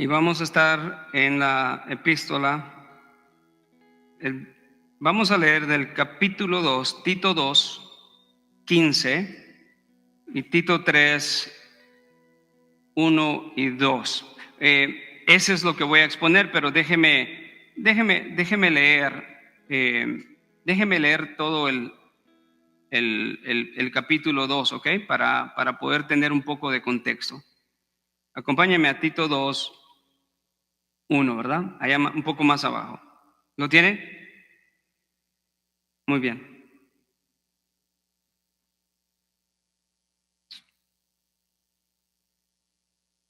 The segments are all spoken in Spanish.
Y vamos a estar en la epístola, vamos a leer del capítulo 2, Tito 2, 15 y Tito 3, 1 y 2. Ese es lo que voy a exponer, pero déjeme leer todo el capítulo 2, ¿ok? Para poder tener un poco de contexto. Acompáñame a Tito 2, 1, ¿verdad? Allá un poco más abajo. ¿Lo tiene? Muy bien.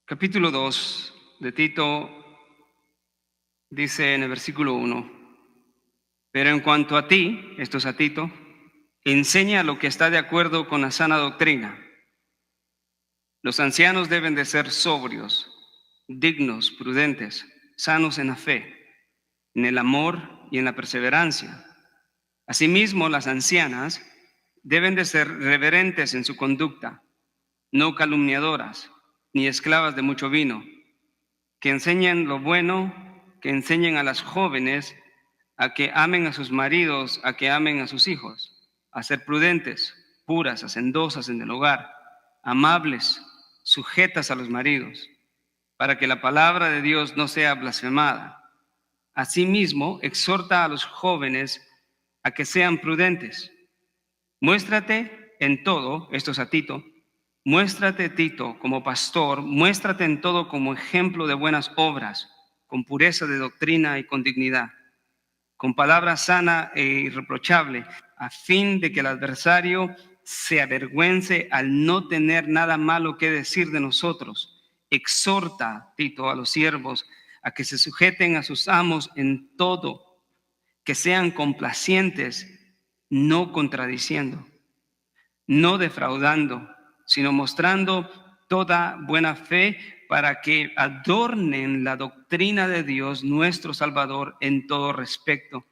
Capítulo 2 de Tito dice en el versículo 1: pero en cuanto a ti, esto es a Tito, enseña lo que está de acuerdo con la sana doctrina. Los ancianos deben de ser sobrios, dignos, prudentes, sanos en la fe, en el amor y en la perseverancia. Asimismo, las ancianas deben de ser reverentes en su conducta, no calumniadoras, ni esclavas de mucho vino, que enseñen lo bueno, que enseñen a las jóvenes a que amen a sus maridos, a que amen a sus hijos, a ser prudentes, puras, hacendosas en el hogar, amables, sujetas a los maridos, para que la palabra de Dios no sea blasfemada. Asimismo, exhorta a los jóvenes a que sean prudentes. Muéstrate en todo, esto es a Tito, muéstrate, Tito, como pastor, muéstrate en todo como ejemplo de buenas obras, con pureza de doctrina y con dignidad, con palabra sana e irreprochable, a fin de que el adversario se avergüence al no tener nada malo que decir de nosotros. Exhorta, Tito, a los siervos a que se sujeten a sus amos en todo, que sean complacientes, no contradiciendo, no defraudando, sino mostrando toda buena fe, para que adornen la doctrina de Dios nuestro Salvador en todo respecto.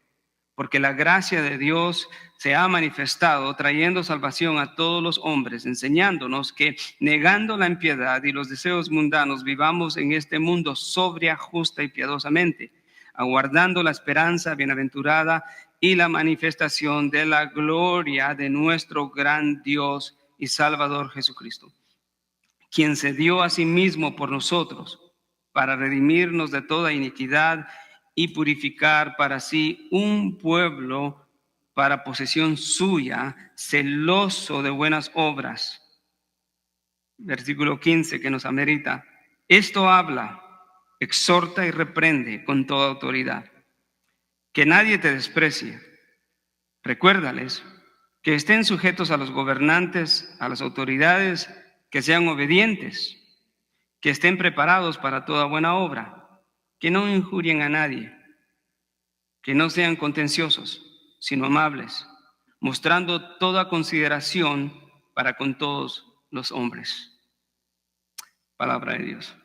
Porque la gracia de Dios se ha manifestado, trayendo salvación a todos los hombres, enseñándonos que, negando la impiedad y los deseos mundanos, vivamos en este mundo sobria, justa y piadosamente, aguardando la esperanza bienaventurada y la manifestación de la gloria de nuestro gran Dios y Salvador Jesucristo, quien se dio a sí mismo por nosotros para redimirnos de toda iniquidad y purificar para sí un pueblo para posesión suya, celoso de buenas obras. Versículo 15 que nos amerita. Esto habla, exhorta y reprende con toda autoridad. Que nadie te desprecie. Recuérdales que estén sujetos a los gobernantes, a las autoridades, que sean obedientes, que estén preparados para toda buena obra, que no injurien a nadie, que no sean contenciosos, sino amables, mostrando toda consideración para con todos los hombres. Palabra de Dios.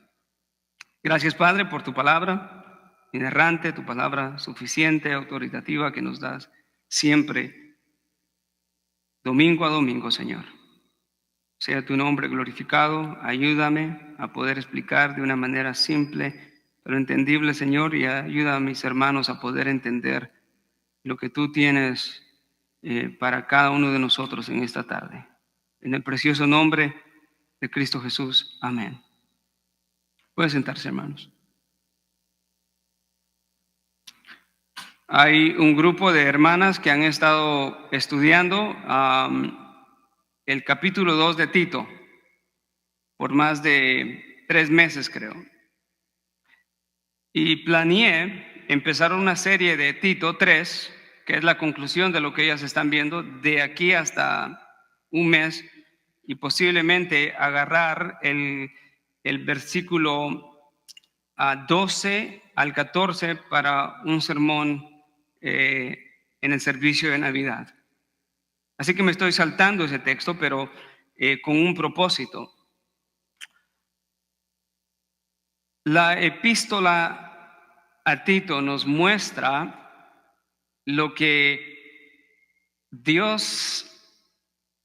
Gracias, Padre, por tu palabra inerrante, tu palabra suficiente, autoritativa, que nos das siempre, domingo a domingo, Señor. Sea tu nombre glorificado. Ayúdame a poder explicar de una manera simple pero entendible, Señor, y ayuda a mis hermanos a poder entender lo que tú tienes para cada uno de nosotros en esta tarde. En el precioso nombre de Cristo Jesús. Amén. Pueden sentarse, hermanos. Hay un grupo de hermanas que han estado estudiando el capítulo 2 de Tito por más de 3 meses, creo. Y planeé empezar una serie de Tito 3, que es la conclusión de lo que ellas están viendo, de aquí hasta un mes, y posiblemente agarrar el versículo 12 al 14 para un sermón en el servicio de Navidad. Así que me estoy saltando ese texto, pero con un propósito. La epístola a Tito nos muestra lo que Dios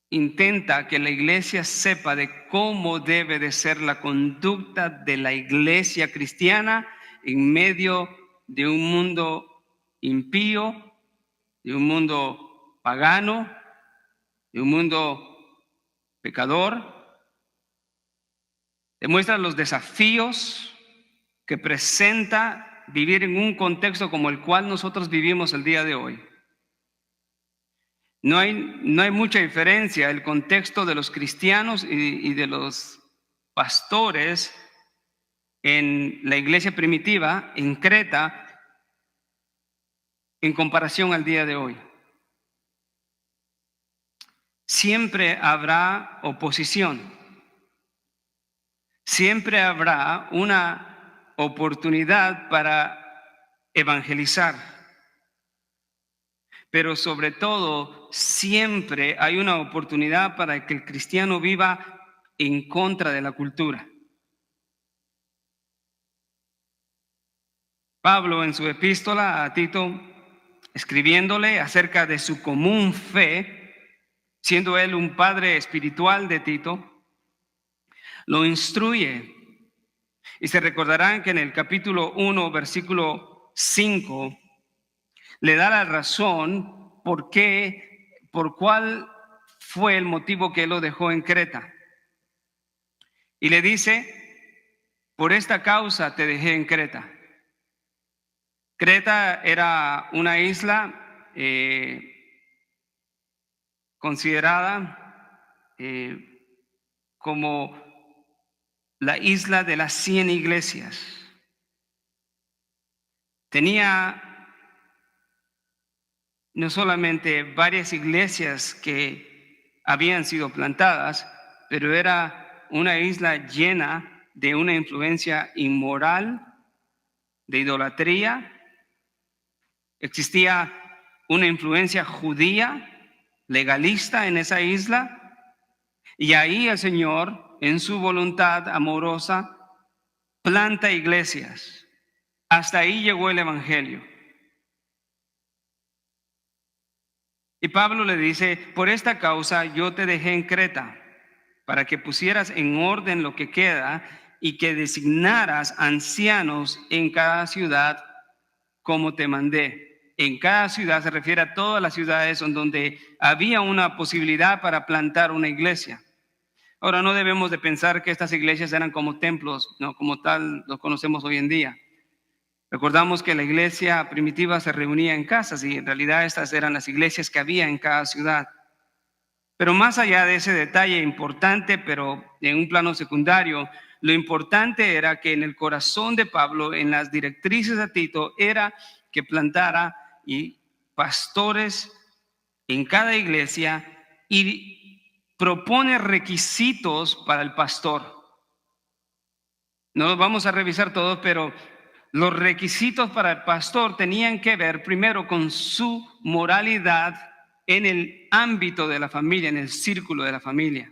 intenta que la iglesia sepa de cómo debe de ser la conducta de la iglesia cristiana en medio de un mundo impío, de un mundo pagano, de un mundo pecador. Demuestra los desafíos que presenta vivir en un contexto como el cual nosotros vivimos el día de hoy. No hay mucha diferencia el contexto de los cristianos y de los pastores en la iglesia primitiva, en Creta, en comparación al día de hoy. Siempre habrá oposición. Siempre habrá una oportunidad para evangelizar. Pero sobre todo, siempre hay una oportunidad para que el cristiano viva en contra de la cultura. Pablo, en su epístola a Tito, escribiéndole acerca de su común fe, siendo él un padre espiritual de Tito, lo instruye. Y se recordarán que en el capítulo 1, versículo 5, le da la razón por cuál fue el motivo que él lo dejó en Creta. Y le dice, por esta causa te dejé en Creta. Creta era una isla considerada como la isla de las 100 iglesias. Tenía no solamente varias iglesias que habían sido plantadas, pero era una isla llena de una influencia inmoral, de idolatría. Existía una influencia judía, legalista en esa isla, y ahí el Señor, en su voluntad amorosa, planta iglesias. Hasta ahí llegó el evangelio. Y Pablo le dice, por esta causa yo te dejé en Creta, para que pusieras en orden lo que queda y que designaras ancianos en cada ciudad como te mandé. En cada ciudad se refiere a todas las ciudades donde había una posibilidad para plantar una iglesia. Ahora, no debemos de pensar que estas iglesias eran como templos, no, como tal los conocemos hoy en día. Recordamos que la iglesia primitiva se reunía en casas y en realidad estas eran las iglesias que había en cada ciudad. Pero más allá de ese detalle importante, pero en un plano secundario, lo importante era que en el corazón de Pablo, en las directrices a Tito, era que plantara y pastores en cada iglesia y propone requisitos para el pastor. No los vamos a revisar todos, pero los requisitos para el pastor tenían que ver primero con su moralidad en el ámbito de la familia, en el círculo de la familia.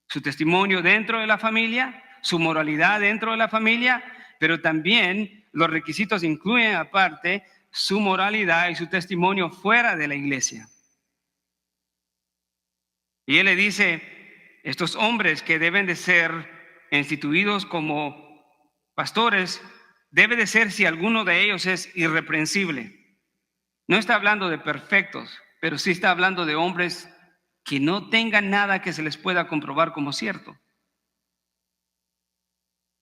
Su testimonio dentro de la familia, su moralidad dentro de la familia, pero también los requisitos incluyen aparte su moralidad y su testimonio fuera de la iglesia. Y él le dice, estos hombres que deben de ser instituidos como pastores, debe de ser si alguno de ellos es irreprensible. No está hablando de perfectos, pero sí está hablando de hombres que no tengan nada que se les pueda comprobar como cierto.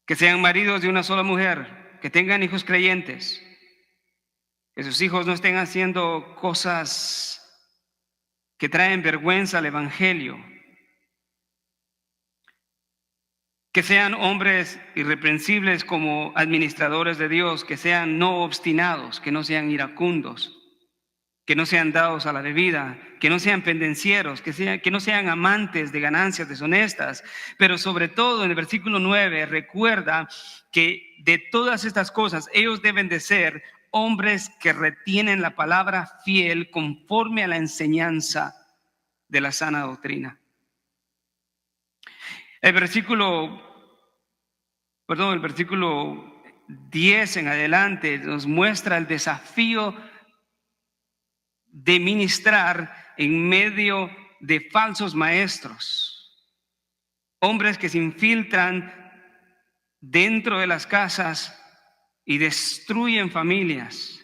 Que sean maridos de una sola mujer, que tengan hijos creyentes, que sus hijos no estén haciendo cosas que traen vergüenza al evangelio. Que sean hombres irreprensibles como administradores de Dios, que sean no obstinados, que no sean iracundos, que no sean dados a la bebida, que no sean pendencieros, que no sean amantes de ganancias deshonestas. Pero sobre todo en el versículo 9 recuerda que de todas estas cosas ellos deben de ser hombres que retienen la palabra fiel conforme a la enseñanza de la sana doctrina. El versículo 10 en adelante nos muestra el desafío de ministrar en medio de falsos maestros, hombres que se infiltran dentro de las casas y destruyen familias.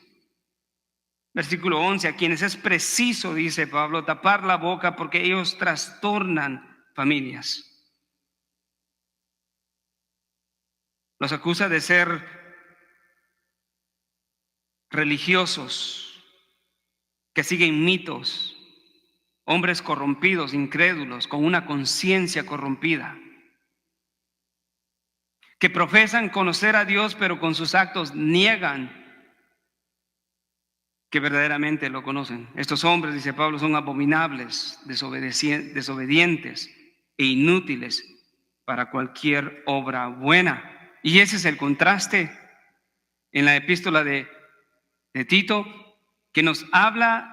Versículo 11, a quienes es preciso, dice Pablo, tapar la boca porque ellos trastornan familias. Los acusa de ser religiosos, que siguen mitos, hombres corrompidos, incrédulos, con una conciencia corrompida, que profesan conocer a Dios, pero con sus actos niegan que verdaderamente lo conocen. Estos hombres, dice Pablo, son abominables, desobedientes e inútiles para cualquier obra buena. Y ese es el contraste en la epístola de Tito, que nos habla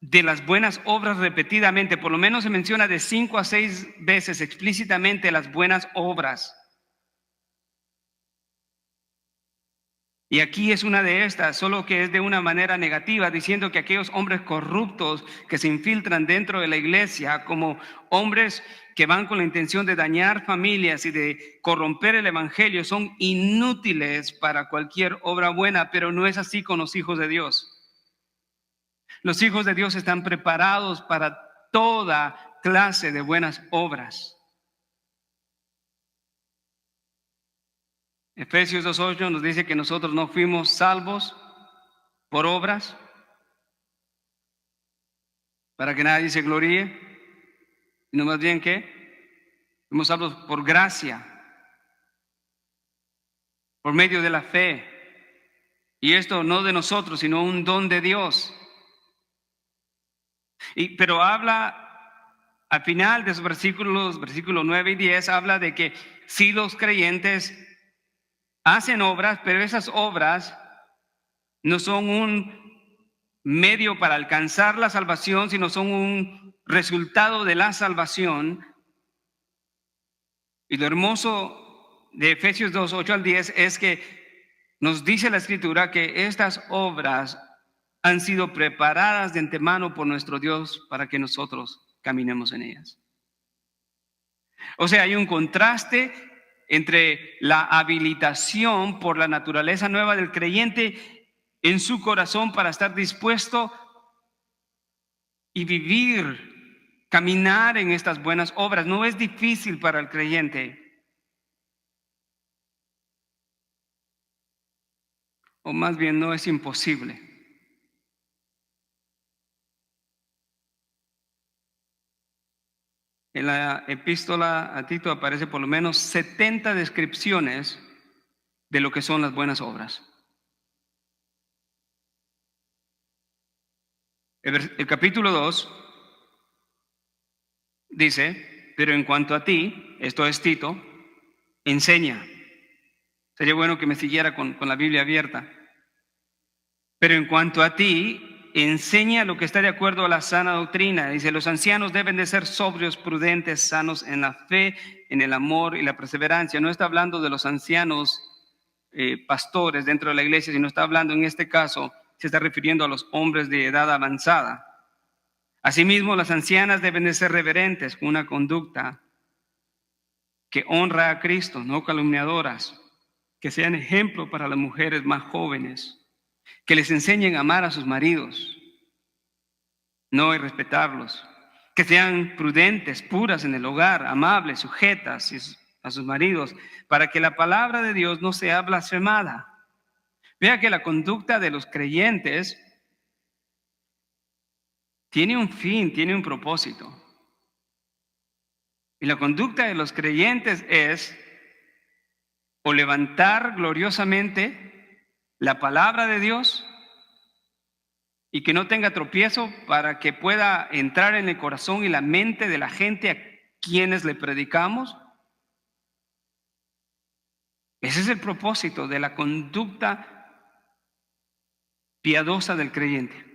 de las buenas obras repetidamente. Por lo menos se menciona de 5 a 6 veces explícitamente las buenas obras. Y aquí es una de estas, solo que es de una manera negativa, diciendo que aquellos hombres corruptos que se infiltran dentro de la iglesia, como hombres que van con la intención de dañar familias y de corromper el evangelio, son inútiles para cualquier obra buena, pero no es así con los hijos de Dios. Los hijos de Dios están preparados para toda clase de buenas obras. Efesios 2:8 nos dice que nosotros no fuimos salvos por obras, para que nadie se gloríe, sino más bien que fuimos salvos por gracia, por medio de la fe. Y esto no de nosotros, sino un don de Dios. Pero habla al final de esos versículos 9 y 10, habla de que si los creyentes hacen obras, pero esas obras no son un medio para alcanzar la salvación, sino son un resultado de la salvación. Y lo hermoso de Efesios 2:8 al 10 es que nos dice la Escritura que estas obras han sido preparadas de antemano por nuestro Dios para que nosotros caminemos en ellas. O sea, hay un contraste entre la habilitación por la naturaleza nueva del creyente en su corazón para estar dispuesto y vivir, caminar en estas buenas obras. No es difícil para el creyente, o más bien no es imposible. En la epístola a Tito aparece por lo menos 70 descripciones de lo que son las buenas obras. El capítulo 2 dice, pero en cuanto a ti, esto es Tito, enseña. Sería bueno que me siguiera con la Biblia abierta. Pero en cuanto a ti, enseña lo que está de acuerdo a la sana doctrina. Dice, los ancianos deben de ser sobrios, prudentes, sanos en la fe, en el amor y la perseverancia. No está hablando de los ancianos pastores dentro de la iglesia, sino está hablando en este caso, se está refiriendo a los hombres de edad avanzada. Asimismo, las ancianas deben de ser reverentes, con una conducta que honra a Cristo, no calumniadoras, que sean ejemplo para las mujeres más jóvenes, que les enseñen a amar a sus maridos, no irrespetarlos, que sean prudentes, puras en el hogar, amables, sujetas a sus maridos, para que la palabra de Dios no sea blasfemada. Vea que la conducta de los creyentes tiene un fin, tiene un propósito. Y la conducta de los creyentes es o levantar gloriosamente la palabra de Dios y que no tenga tropiezo para que pueda entrar en el corazón y la mente de la gente a quienes le predicamos. Ese es el propósito de la conducta piadosa del creyente.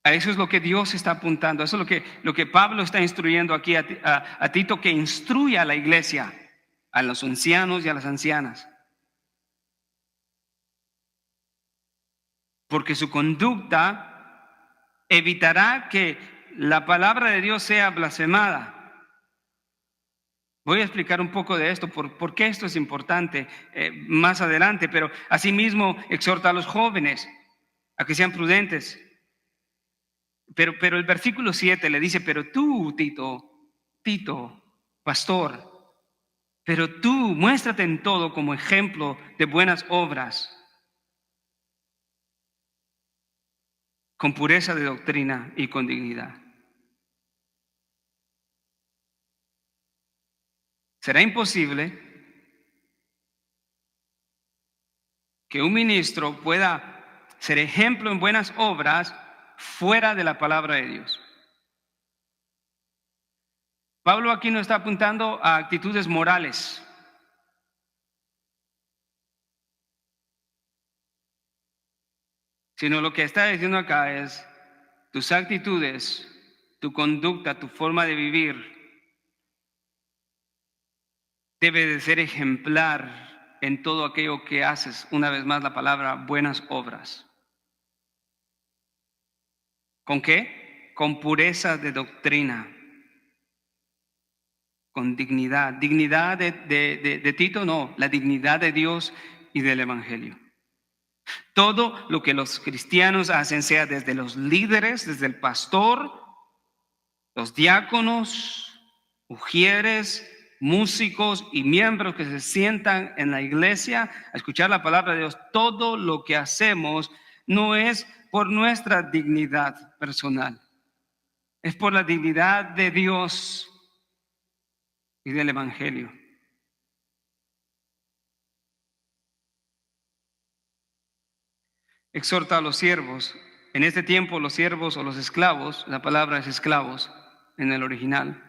A eso es lo que Dios está apuntando. Eso es lo que Pablo está instruyendo aquí a Tito, que instruya a la iglesia, a los ancianos y a las ancianas. Porque su conducta evitará que la palabra de Dios sea blasfemada. Voy a explicar un poco de esto, por qué esto es importante más adelante, pero asimismo exhorta a los jóvenes a que sean prudentes. Pero el versículo 7 le dice, pero tú, Tito, pastor, pero tú muéstrate en todo como ejemplo de buenas obras, con pureza de doctrina y con dignidad. Será imposible que un ministro pueda ser ejemplo en buenas obras fuera de la palabra de Dios. Pablo aquí no está apuntando a actitudes morales, sino lo que está diciendo acá es tus actitudes, tu conducta, tu forma de vivir debe de ser ejemplar en todo aquello que haces. Una vez más la palabra buenas obras. ¿Con qué? Con pureza de doctrina, con dignidad. Dignidad de Tito, no, la dignidad de Dios y del Evangelio. Todo lo que los cristianos hacen, sea desde los líderes, desde el pastor, los diáconos, ujieres, músicos y miembros que se sientan en la iglesia a escuchar la palabra de Dios, todo lo que hacemos no es por nuestra dignidad personal, es por la dignidad de Dios y del Evangelio. Exhorta a los siervos. En este tiempo los siervos o los esclavos, la palabra es esclavos en el original.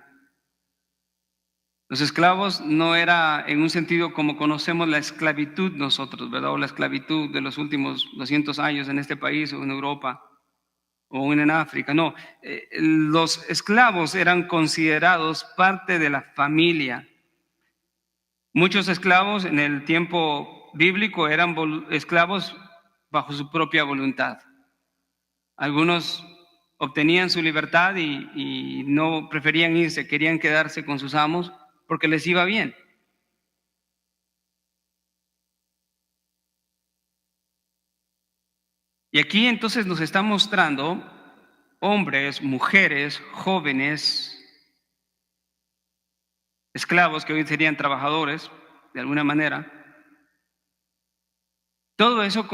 Los esclavos no era en un sentido como conocemos la esclavitud nosotros, ¿verdad? O la esclavitud de los últimos 200 años en este país o en Europa o en África. No, los esclavos eran considerados parte de la familia. Muchos esclavos en el tiempo bíblico eran esclavos bajo su propia voluntad. Algunos obtenían su libertad y no preferían irse, querían quedarse con sus amos porque les iba bien. Y aquí entonces nos está mostrando hombres, mujeres, jóvenes, esclavos que hoy serían trabajadores, de alguna manera. Todo eso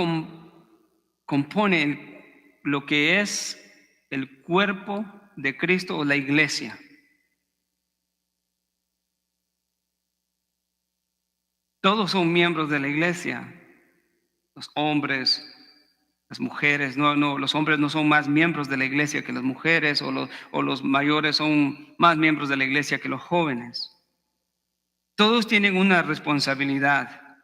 compone lo que es el cuerpo de Cristo o la iglesia. Todos son miembros de la iglesia, los hombres, las mujeres. No, los hombres no son más miembros de la iglesia que las mujeres, o los mayores son más miembros de la iglesia que los jóvenes. Todos tienen una responsabilidad.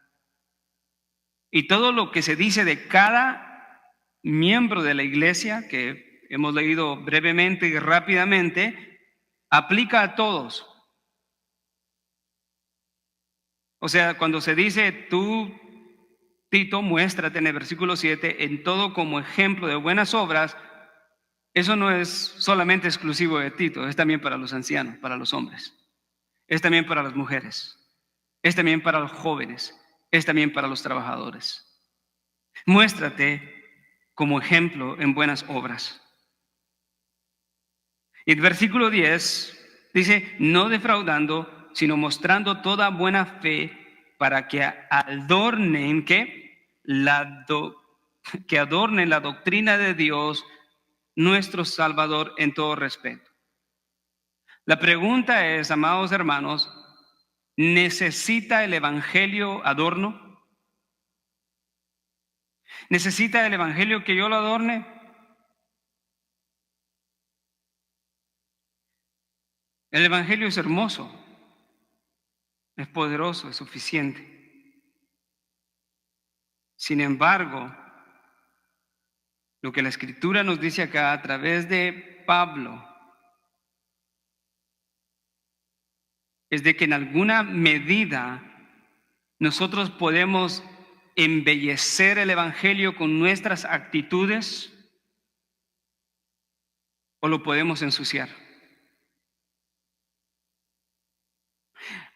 Y todo lo que se dice de cada miembro de la iglesia, que hemos leído brevemente y rápidamente, aplica a todos. O sea, cuando se dice tú, Tito, muéstrate en el versículo 7, en todo como ejemplo de buenas obras, eso no es solamente exclusivo de Tito, es también para los ancianos, para los hombres, es también para las mujeres, es también para los jóvenes, es también para los trabajadores. Muéstrate como ejemplo en buenas obras. Y el versículo 10 dice, no defraudando, sino mostrando toda buena fe para que adornen, que adornen la doctrina de Dios, nuestro Salvador, en todo respeto. La pregunta es, amados hermanos, ¿necesita el Evangelio adorno? ¿Necesita el Evangelio que yo lo adorne? El Evangelio es hermoso, es poderoso, es suficiente. Sin embargo, lo que la Escritura nos dice acá a través de Pablo es de que en alguna medida nosotros podemos embellecer el Evangelio con nuestras actitudes o lo podemos ensuciar.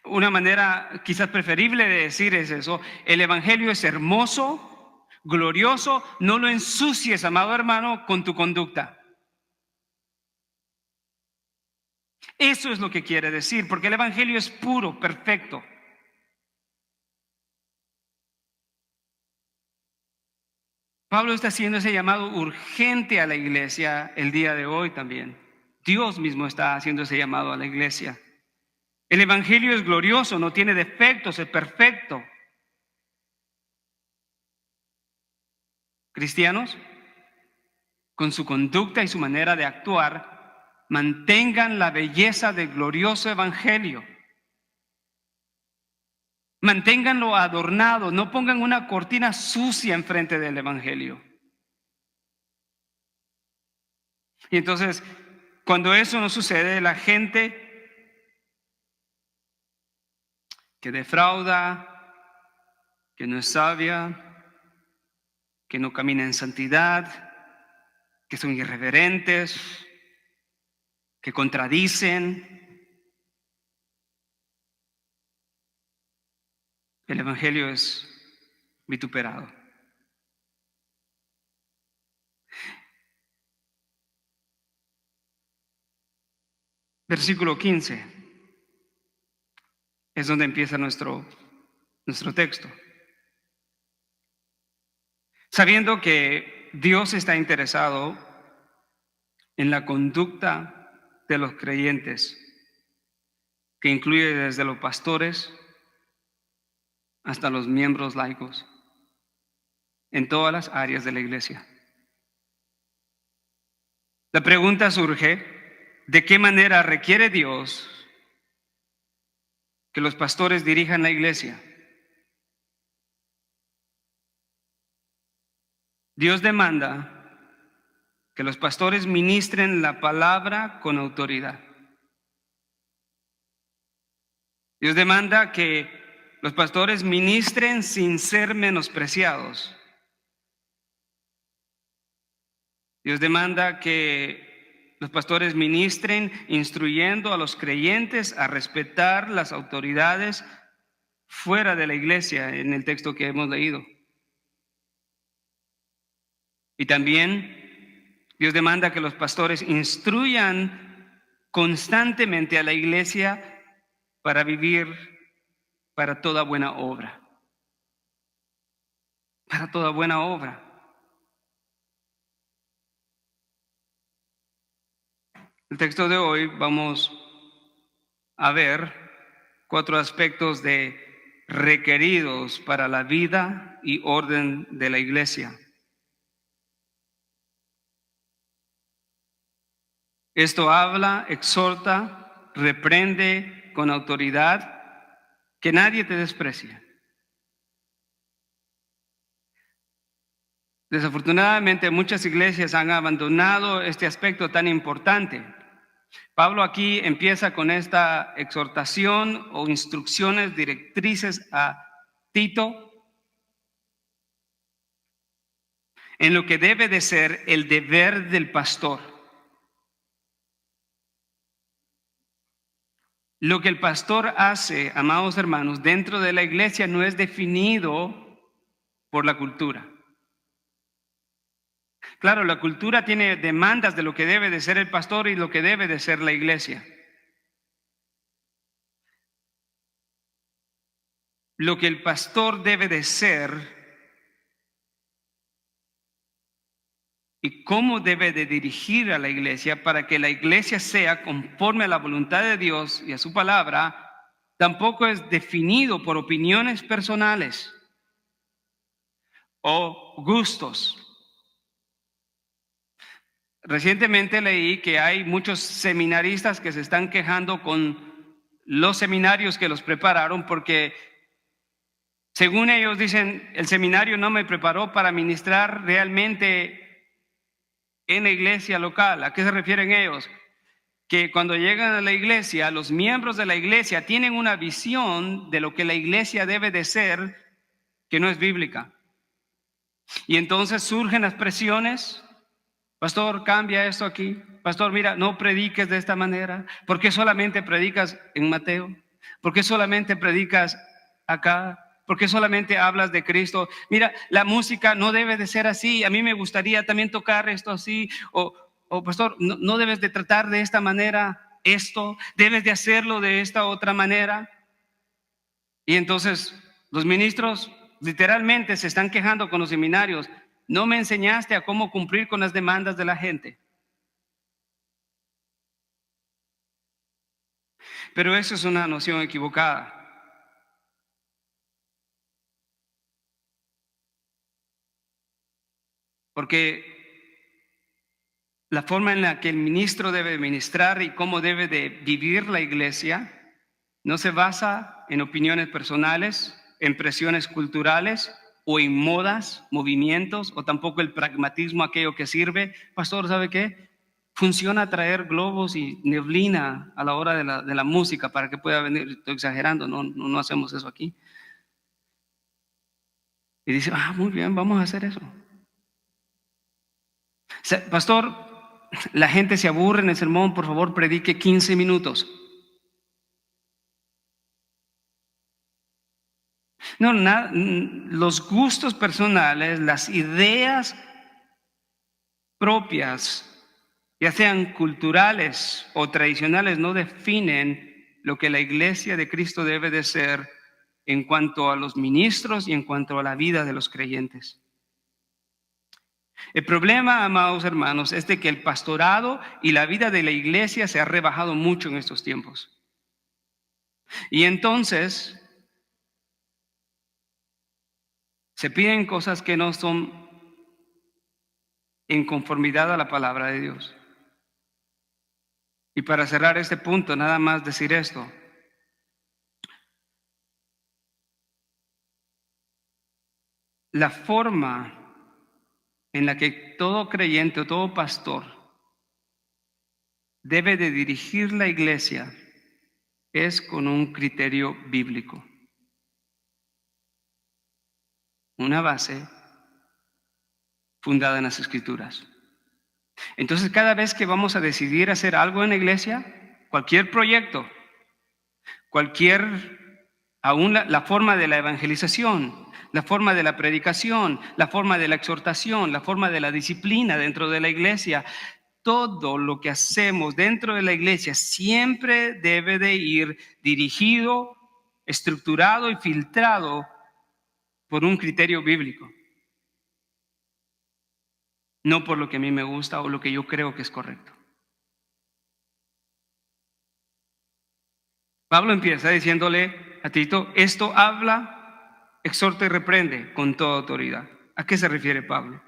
Una manera quizás preferible de decir es eso: el evangelio es hermoso, glorioso, no lo ensucies, amado hermano, con tu conducta. Eso es lo que quiere decir, porque el evangelio es puro, perfecto. Pablo está haciendo ese llamado urgente a la iglesia el día de hoy también. Dios mismo está haciendo ese llamado a la iglesia. El evangelio es glorioso, no tiene defectos, es perfecto. Cristianos, con su conducta y su manera de actuar, mantengan la belleza del glorioso evangelio. Manténganlo adornado, no pongan una cortina sucia enfrente del evangelio. Y entonces, cuando eso no sucede, la gente que defrauda, que no es sabia, que no camina en santidad, que son irreverentes, que contradicen, el evangelio es vituperado. Versículo 15 es donde empieza nuestro texto. Sabiendo que Dios está interesado en la conducta de los creyentes, que incluye desde los pastores hasta los miembros laicos, en todas las áreas de la iglesia. La pregunta surge: ¿de qué manera requiere Dios que los pastores dirijan la iglesia? Dios demanda que los pastores ministren la palabra con autoridad. Dios demanda que los pastores ministren sin ser menospreciados. Dios demanda que los pastores ministren instruyendo a los creyentes a respetar las autoridades fuera de la iglesia, en el texto que hemos leído. Y también Dios demanda que los pastores instruyan constantemente a la iglesia para vivir para toda buena obra. Para toda buena obra. El texto de hoy vamos a ver 4 aspectos requeridos para la vida y orden de la iglesia. Esto habla, exhorta, reprende con autoridad, que nadie te desprecie. Desafortunadamente, muchas iglesias han abandonado este aspecto tan importante. Pablo aquí empieza con esta exhortación o instrucciones, directrices a Tito en lo que debe de ser el deber del pastor. Lo que el pastor hace, amados hermanos, dentro de la iglesia no es definido por la cultura. Claro, la cultura tiene demandas de lo que debe de ser el pastor y lo que debe de ser la iglesia. Lo que el pastor debe de ser y cómo debe de dirigir a la iglesia para que la iglesia sea conforme a la voluntad de Dios y a su palabra, tampoco es definido por opiniones personales o gustos. Recientemente leí que hay muchos seminaristas que se están quejando con los seminarios que los prepararon porque, según ellos dicen, el seminario no me preparó para ministrar realmente en la iglesia local. ¿A qué se refieren ellos? Que cuando llegan a la iglesia, los miembros de la iglesia tienen una visión de lo que la iglesia debe de ser que no es bíblica. Y entonces surgen las presiones Pastor, cambia esto aquí. Pastor, mira, no prediques de esta manera. ¿Por qué solamente predicas en Mateo? ¿Por qué solamente predicas acá? ¿Por qué solamente hablas de Cristo? Mira, la música no debe de ser así. A mí me gustaría también tocar esto así. O pastor, no debes de tratar de esta manera esto. Debes de hacerlo de esta otra manera. Y entonces los ministros literalmente se están quejando con los seminarios. No me enseñaste a cómo cumplir con las demandas de la gente. Pero eso es una noción equivocada. Porque la forma en la que el ministro debe ministrar y cómo debe de vivir la iglesia no se basa en opiniones personales, en presiones culturales o en modas, movimientos, o tampoco el pragmatismo, aquello que sirve. Pastor, ¿sabe qué? Funciona traer globos y neblina a la hora de la música para que pueda venir. Estoy exagerando, no hacemos eso aquí. Y dice, muy bien, vamos a hacer eso. Pastor, la gente se aburre en el sermón, por favor, predique 15 minutos. No, los gustos personales, las ideas propias, ya sean culturales o tradicionales, no definen lo que la iglesia de Cristo debe de ser en cuanto a los ministros y en cuanto a la vida de los creyentes. El problema, amados hermanos, es de que el pastorado y la vida de la iglesia se ha rebajado mucho en estos tiempos. Y entonces se piden cosas que no son en conformidad a la palabra de Dios. Y para cerrar este punto, nada más decir esto. La forma en la que todo creyente o todo pastor debe de dirigir la iglesia es con un criterio bíblico. Una base fundada en las Escrituras. Entonces, cada vez que vamos a decidir hacer algo en la iglesia, cualquier proyecto, aún la forma de la evangelización, la forma de la predicación, la forma de la exhortación, la forma de la disciplina dentro de la iglesia, todo lo que hacemos dentro de la iglesia siempre debe de ir dirigido, estructurado y filtrado por un criterio bíblico. No por lo que a mí me gusta o lo que yo creo que es correcto. Pablo empieza diciéndole a Tito, esto habla, exhorta y reprende con toda autoridad. ¿A qué se refiere Pablo?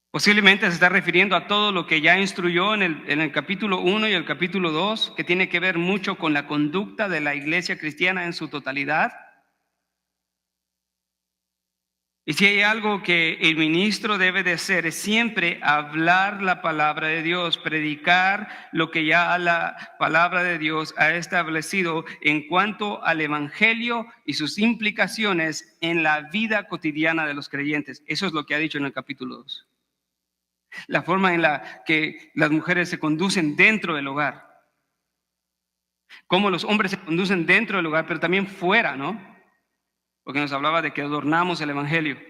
Posiblemente se está refiriendo a todo lo que ya instruyó en el capítulo 1 y el capítulo 2, que tiene que ver mucho con la conducta de la iglesia cristiana en su totalidad. Y si hay algo que el ministro debe de hacer es siempre hablar la palabra de Dios, predicar lo que ya la palabra de Dios ha establecido en cuanto al evangelio y sus implicaciones en la vida cotidiana de los creyentes. Eso es lo que ha dicho en el capítulo 2. La forma en la que las mujeres se conducen dentro del hogar, cómo los hombres se conducen dentro del hogar, pero también fuera, ¿no? Porque nos hablaba de que adornamos el evangelio.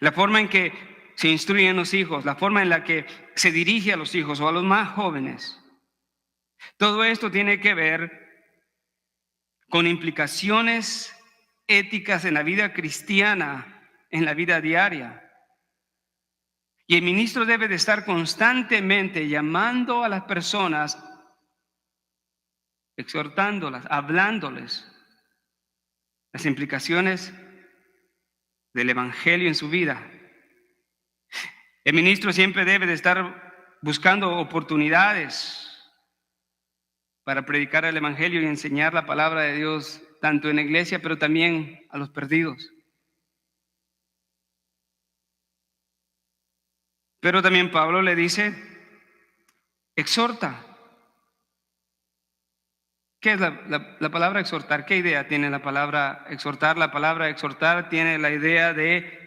La forma en que se instruyen los hijos, la forma en la que se dirige a los hijos o a los más jóvenes. Todo esto tiene que ver con implicaciones éticas en la vida cristiana, en la vida diaria. Y el ministro debe de estar constantemente llamando a las personas, exhortándolas, hablándoles las implicaciones del evangelio en su vida. El ministro siempre debe de estar buscando oportunidades para predicar el evangelio y enseñar la palabra de Dios tanto en la iglesia, pero también a los perdidos. Pero también Pablo le dice, exhorta. ¿Qué es la palabra exhortar? ¿Qué idea tiene la palabra exhortar? La palabra exhortar tiene la idea de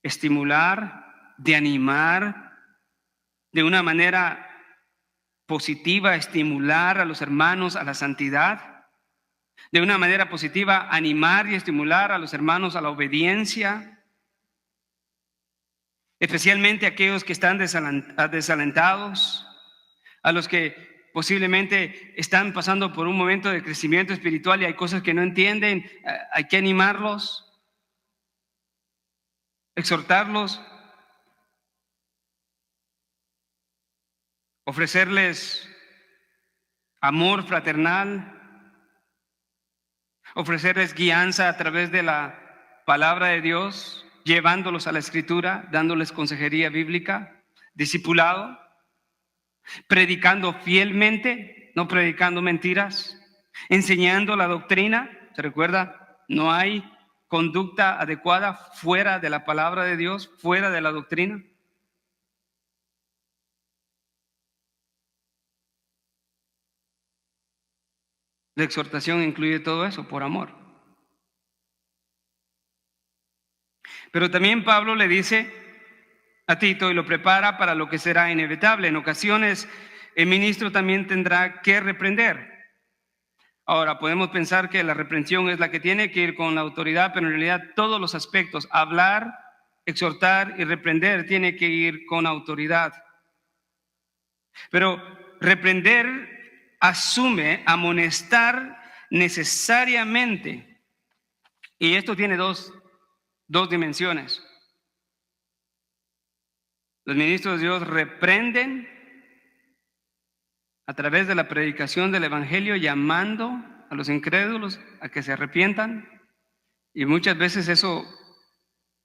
estimular, de animar, de una manera positiva, estimular a los hermanos a la santidad, de una manera positiva, animar y estimular a los hermanos a la obediencia, especialmente aquellos que están desalentados, a los que posiblemente están pasando por un momento de crecimiento espiritual y hay cosas que no entienden. Hay que animarlos, exhortarlos, ofrecerles amor fraternal, ofrecerles guianza a través de la palabra de Dios, llevándolos a la Escritura, dándoles consejería bíblica, discipulado, predicando fielmente, no predicando mentiras, enseñando la doctrina. ¿Se recuerda? No hay conducta adecuada fuera de la palabra de Dios, fuera de la doctrina. La exhortación incluye todo eso por amor. Pero también Pablo le dice a Tito y lo prepara para lo que será inevitable. En ocasiones el ministro también tendrá que reprender. Ahora, podemos pensar que la reprensión es la que tiene que ir con la autoridad, pero en realidad todos los aspectos, hablar, exhortar y reprender, tiene que ir con autoridad. Pero reprender asume amonestar necesariamente. Y esto tiene dos dimensiones. Los ministros de Dios reprenden a través de la predicación del Evangelio, llamando a los incrédulos a que se arrepientan. Y muchas veces eso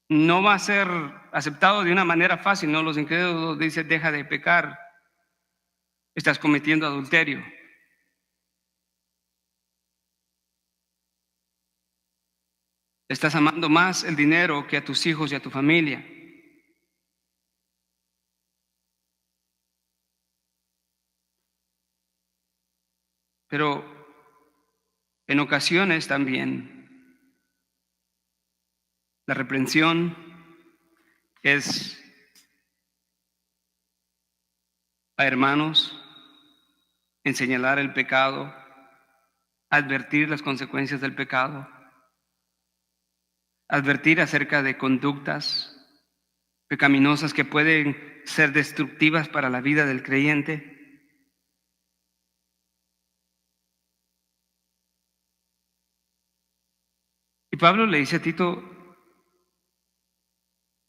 no va a ser aceptado de una manera fácil, ¿no? Los incrédulos dicen, deja de pecar, estás cometiendo adulterio. Estás amando más el dinero que a tus hijos y a tu familia. Pero en ocasiones también la reprensión es a hermanos en señalar el pecado, advertir las consecuencias del pecado, advertir acerca de conductas pecaminosas que pueden ser destructivas para la vida del creyente. Y Pablo le dice a Tito,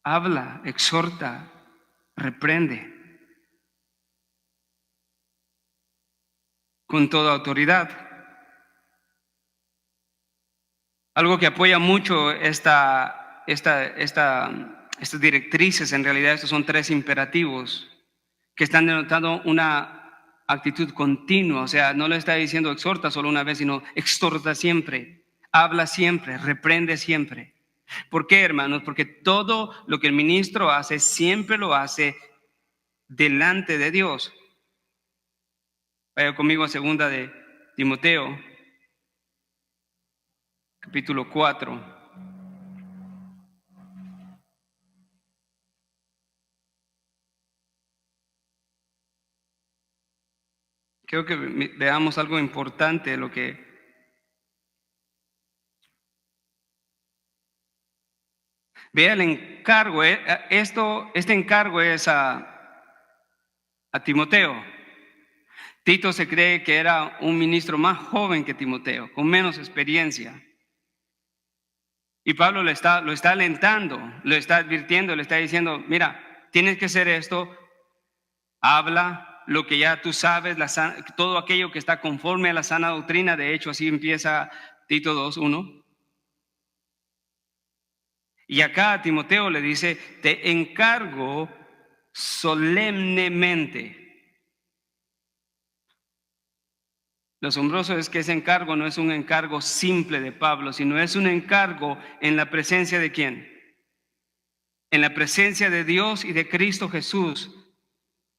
habla, exhorta, reprende con toda autoridad. Algo que apoya mucho estas directrices, en realidad estos son 3 imperativos que están denotando una actitud continua. O sea, no le está diciendo exhorta solo una vez, sino exhorta siempre, habla siempre, reprende siempre. ¿Por qué, hermanos? Porque todo lo que el ministro hace, siempre lo hace delante de Dios. Vaya conmigo a 2 de Timoteo, capítulo 4. Creo que veamos algo importante de lo que vea el encargo. Este encargo es a Timoteo. Tito se cree que era un ministro más joven que Timoteo, con menos experiencia. Y Pablo lo está alentando, lo está advirtiendo, le está diciendo, mira, tienes que hacer esto, habla lo que ya tú sabes, todo aquello que está conforme a la sana doctrina. De hecho, así empieza Tito 2:1. Y acá a Timoteo le dice, te encargo solemnemente. Lo asombroso es que ese encargo no es un encargo simple de Pablo, sino es un encargo en la presencia de ¿quién? En la presencia de Dios y de Cristo Jesús,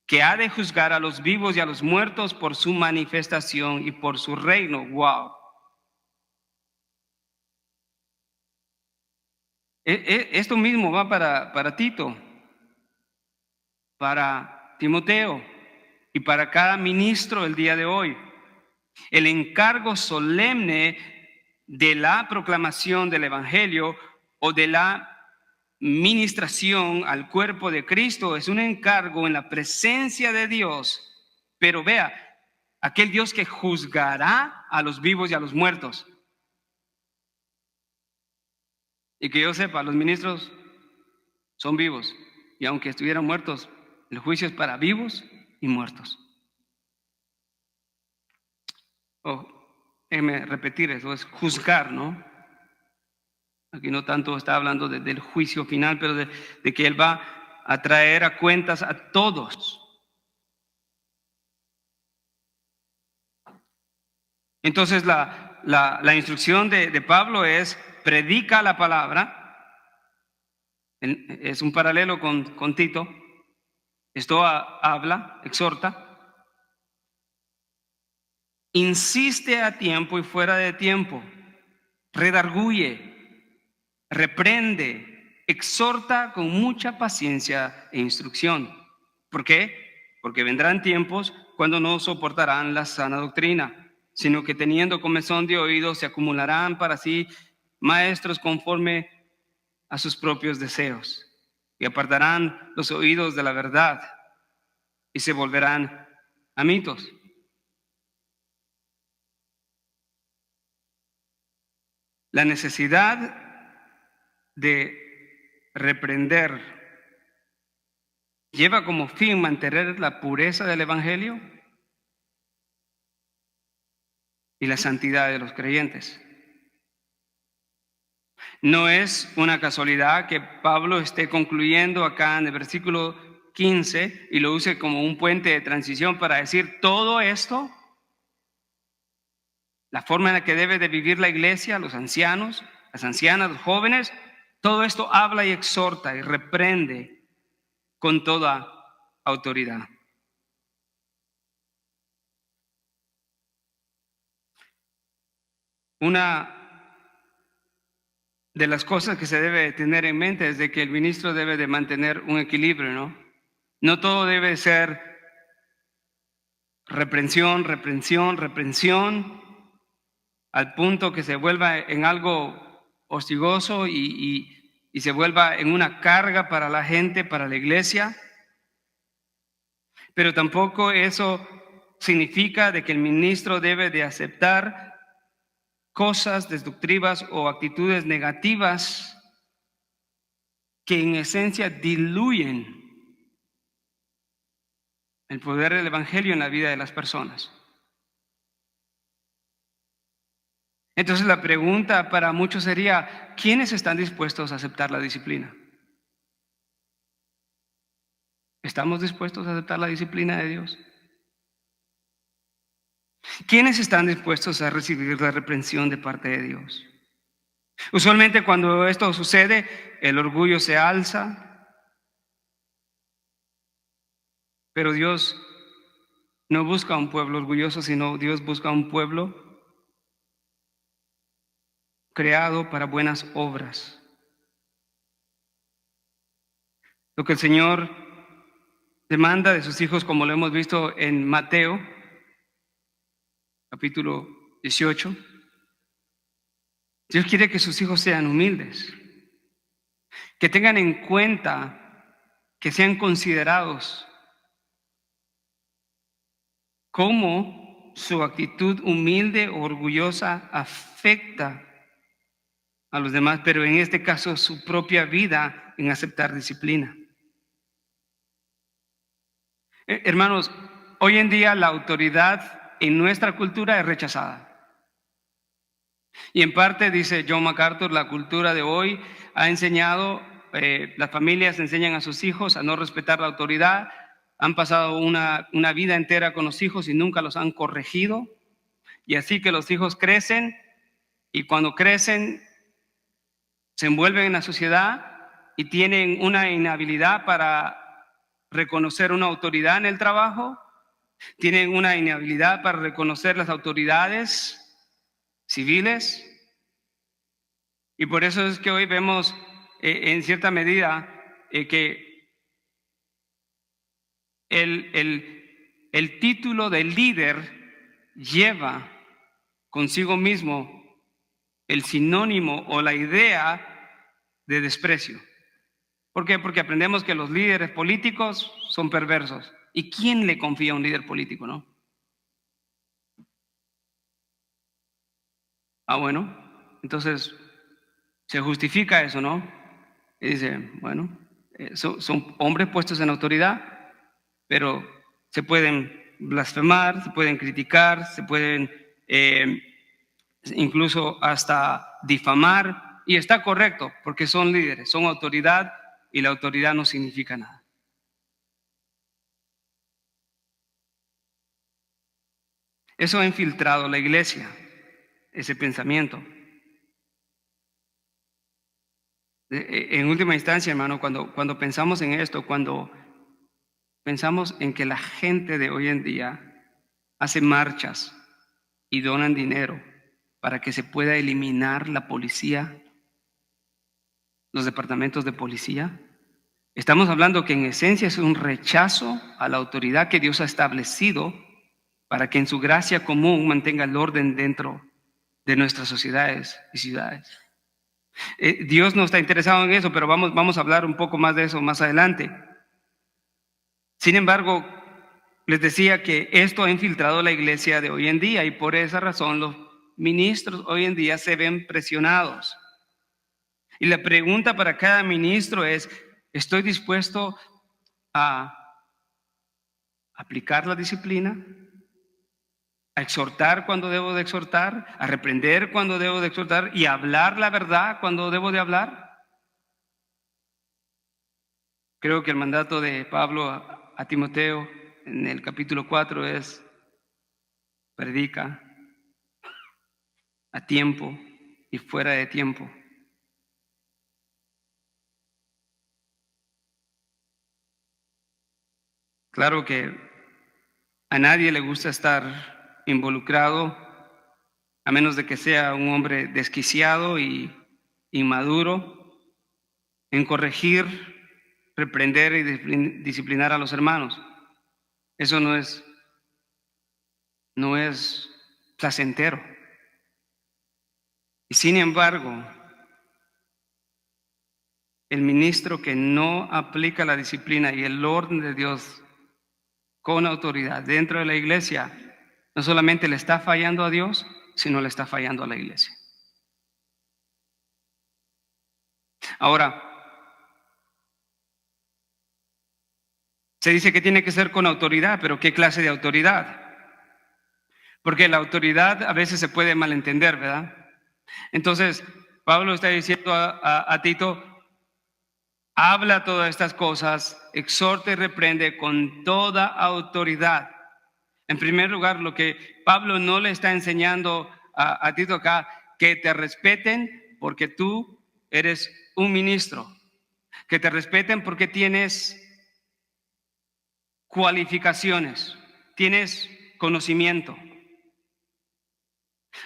que ha de juzgar a los vivos y a los muertos por su manifestación y por su reino. ¡Wow! Esto mismo va para Tito, para Timoteo y para cada ministro el día de hoy. El encargo solemne de la proclamación del Evangelio o de la ministración al cuerpo de Cristo es un encargo en la presencia de Dios. Pero vea, aquel Dios que juzgará a los vivos y a los muertos. Y que yo sepa, los ministros son vivos. Y aunque estuvieran muertos, el juicio es para vivos y muertos. Déjeme repetir eso, es juzgar, ¿no? Aquí no tanto está hablando del juicio final, pero de que Él va a traer a cuentas a todos. Entonces la instrucción de Pablo es: predica la palabra. Es un paralelo con Tito. Esto habla, exhorta. Insiste a tiempo y fuera de tiempo. Redarguye, reprende, exhorta con mucha paciencia e instrucción. ¿Por qué? Porque vendrán tiempos cuando no soportarán la sana doctrina, sino que teniendo comezón de oídos se acumularán para sí maestros conforme a sus propios deseos, y apartarán los oídos de la verdad y se volverán a mitos. La necesidad de reprender lleva como fin mantener la pureza del Evangelio y la santidad de los creyentes. No es una casualidad que Pablo esté concluyendo acá en el versículo 15 y lo use como un puente de transición para decir todo esto, la forma en la que debe de vivir la iglesia, los ancianos, las ancianas, los jóvenes, todo esto habla y exhorta y reprende con toda autoridad. Una de las cosas que se debe tener en mente es de que el ministro debe de mantener un equilibrio, ¿no? No todo debe ser reprensión, al punto que se vuelva en algo hostigoso y se vuelva en una carga para la gente, para la iglesia. Pero tampoco eso significa de que el ministro debe de aceptar cosas destructivas o actitudes negativas que en esencia diluyen el poder del Evangelio en la vida de las personas. Entonces la pregunta para muchos sería: ¿quiénes están dispuestos a aceptar la disciplina? ¿Estamos dispuestos a aceptar la disciplina de Dios? ¿Quiénes están dispuestos a recibir la reprensión de parte de Dios? Usualmente cuando esto sucede, el orgullo se alza, pero Dios no busca un pueblo orgulloso, sino Dios busca un pueblo creado para buenas obras. Lo que el Señor demanda de sus hijos, como lo hemos visto en Mateo, capítulo 18, Dios quiere que sus hijos sean humildes, que tengan en cuenta, que sean considerados, cómo su actitud humilde o orgullosa afecta a los demás, pero en este caso su propia vida en aceptar disciplina. Hermanos, hoy en día la autoridad en nuestra cultura es rechazada. Y en parte, dice John MacArthur, la cultura de hoy ha enseñado, las familias enseñan a sus hijos a no respetar la autoridad, han pasado una vida entera con los hijos y nunca los han corregido, y así que los hijos crecen, y cuando crecen se envuelven en la sociedad y tienen una inhabilidad para reconocer una autoridad en el trabajo, tienen una inhabilidad para reconocer las autoridades civiles, y por eso es que hoy vemos en cierta medida que el título de líder lleva consigo mismo el sinónimo o la idea de desprecio. ¿Por qué? Porque aprendemos que los líderes políticos son perversos. ¿Y quién le confía a un líder político, no? Bueno, entonces se justifica eso, ¿no? Y dice, bueno, son hombres puestos en autoridad, pero se pueden blasfemar, se pueden criticar, se pueden incluso hasta difamar, y está correcto, porque son líderes, son autoridad, y la autoridad no significa nada. Eso ha infiltrado la iglesia, ese pensamiento. En última instancia, hermano, cuando pensamos en esto, cuando pensamos en que la gente de hoy en día hace marchas y donan dinero para que se pueda eliminar la policía, los departamentos de policía, estamos hablando que en esencia es un rechazo a la autoridad que Dios ha establecido para que en su gracia común mantenga el orden dentro de nuestras sociedades y ciudades. Dios no está interesado en eso, pero vamos a hablar un poco más de eso más adelante. Sin embargo, les decía que esto ha infiltrado la iglesia de hoy en día, y por esa razón los ministros hoy en día se ven presionados. Y la pregunta para cada ministro es, ¿estoy dispuesto a aplicar la disciplina? ¿A exhortar cuando debo de exhortar? ¿A reprender cuando debo de exhortar? ¿Y hablar la verdad cuando debo de hablar? Creo que el mandato de Pablo a Timoteo en el capítulo 4 es: predica a tiempo y fuera de tiempo. Claro que a nadie le gusta estar involucrado, a menos de que sea un hombre desquiciado y inmaduro, en corregir, reprender y disciplinar a los hermanos. Eso no es placentero. Y sin embargo, el ministro que no aplica la disciplina y el orden de Dios con autoridad dentro de la iglesia, no solamente le está fallando a Dios, sino le está fallando a la iglesia. Ahora, se dice que tiene que ser con autoridad, pero ¿qué clase de autoridad? Porque la autoridad a veces se puede malentender, ¿verdad? Entonces, Pablo está diciendo a Tito: habla todas estas cosas, exhorta y reprende con toda autoridad. En primer lugar, lo que Pablo no le está enseñando a Tito acá, que te respeten porque tú eres un ministro, que te respeten porque tienes cualificaciones, tienes conocimiento.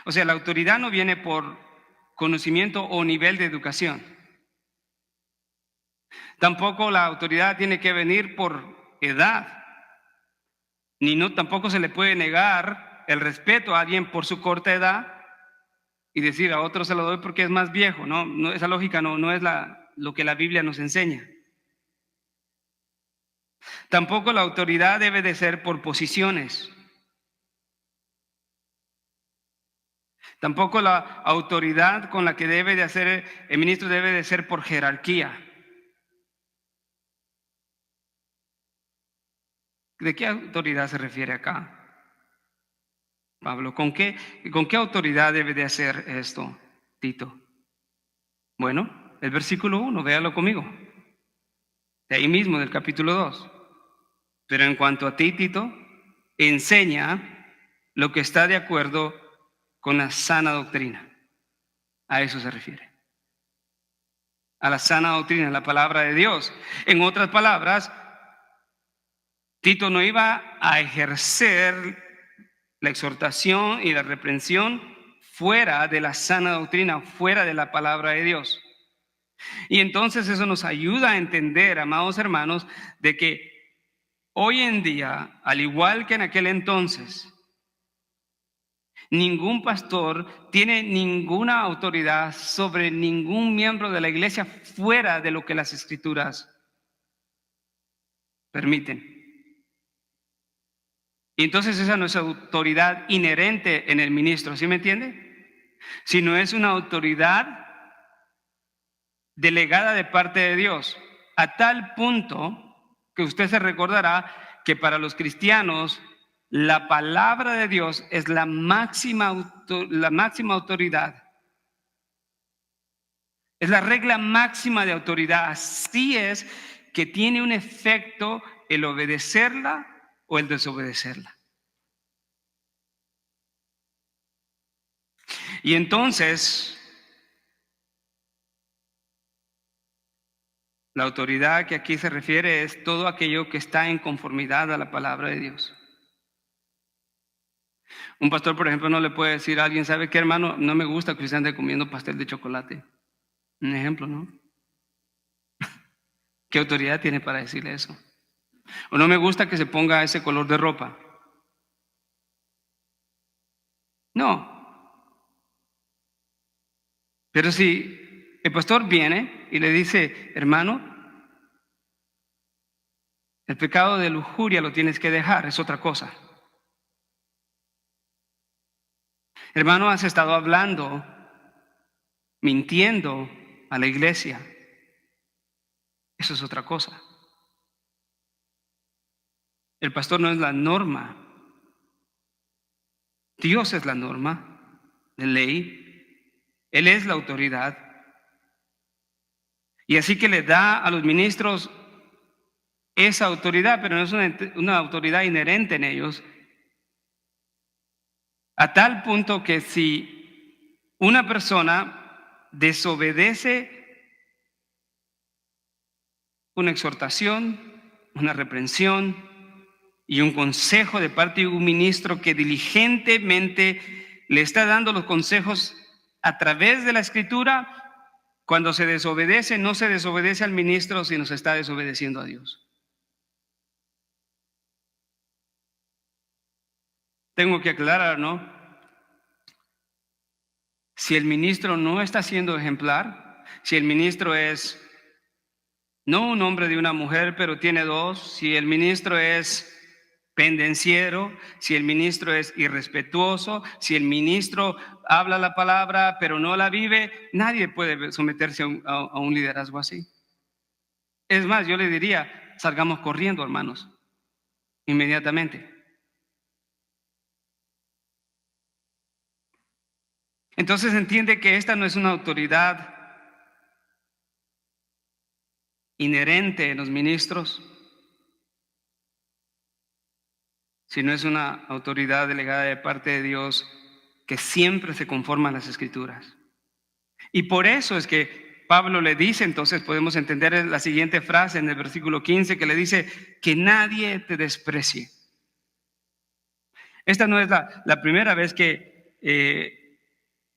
O sea, la autoridad no viene por conocimiento o nivel de educación. Tampoco la autoridad tiene que venir por edad. Tampoco se le puede negar el respeto a alguien por su corta edad y decir a otro se lo doy porque es más viejo. No, esa lógica no es lo que la Biblia nos enseña. Tampoco la autoridad debe de ser por posiciones. Tampoco la autoridad con la que debe de hacer el ministro debe de ser por jerarquía. ¿De qué autoridad se refiere acá, Pablo? ¿Con qué autoridad debe de hacer esto, Tito? Bueno, el versículo 1, véalo conmigo. De ahí mismo, del capítulo 2. Pero en cuanto a ti, Tito, enseña lo que está de acuerdo con la sana doctrina. A eso se refiere. A la sana doctrina, la palabra de Dios. En otras palabras, Tito no iba a ejercer la exhortación y la reprensión fuera de la sana doctrina, fuera de la palabra de Dios. Y entonces eso nos ayuda a entender, amados hermanos, de que hoy en día, al igual que en aquel entonces, ningún pastor tiene ninguna autoridad sobre ningún miembro de la iglesia fuera de lo que las escrituras permiten. Y entonces esa no es autoridad inherente en el ministro, ¿sí me entiende? Sino es una autoridad delegada de parte de Dios, a tal punto que usted se recordará que para los cristianos la palabra de Dios es la máxima autoridad. Es la regla máxima de autoridad. Así es que tiene un efecto el obedecerla o el desobedecerla. Y entonces, la autoridad que aquí se refiere es todo aquello que está en conformidad a la palabra de Dios. Un pastor, por ejemplo, no le puede decir a alguien, ¿sabe qué, hermano? No me gusta que usted ande comiendo pastel de chocolate. Un ejemplo, ¿no? ¿Qué autoridad tiene para decirle eso? O no me gusta que se ponga ese color de ropa. No. Pero si el pastor viene y le dice, hermano, el pecado de lujuria lo tienes que dejar, es otra cosa. Hermano, has estado hablando, mintiendo a la iglesia. Eso es otra cosa. El pastor no es la norma. Dios es la norma de ley. Él es la autoridad. Y así que le da a los ministros esa autoridad, pero no es una autoridad inherente en ellos. A tal punto que si una persona desobedece una exhortación, una reprensión y un consejo de parte de un ministro que diligentemente le está dando los consejos a través de la escritura, cuando se desobedece, no se desobedece al ministro, sino se está desobedeciendo a Dios. Tengo que aclarar, ¿no? Si el ministro no está siendo ejemplar, si el ministro es no un hombre de una mujer, pero tiene dos, si el ministro es pendenciero, si el ministro es irrespetuoso, si el ministro habla la palabra pero no la vive, nadie puede someterse a un liderazgo así. Es más, yo le diría, salgamos corriendo, hermanos, inmediatamente. Entonces entiende que esta no es una autoridad inherente en los ministros, sino es una autoridad delegada de parte de Dios que siempre se conforma a las escrituras. Y por eso es que Pablo le dice, entonces podemos entender la siguiente frase en el versículo 15 que le dice, que nadie te desprecie. Esta no es la primera vez que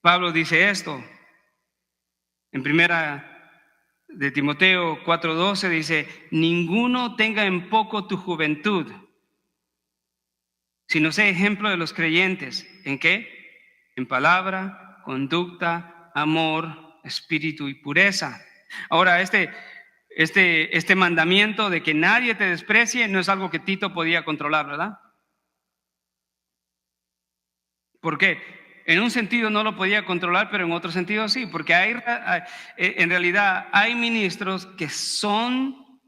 Pablo dice esto. En primera de Timoteo 4:12 dice, ninguno tenga en poco tu juventud, sino sé ejemplo de los creyentes. ¿En qué? En palabra, conducta, amor, espíritu y pureza. Ahora, este mandamiento de que nadie te desprecie no es algo que Tito podía controlar, ¿verdad? ¿Por qué? En un sentido no lo podía controlar, pero en otro sentido sí, porque en realidad hay ministros que son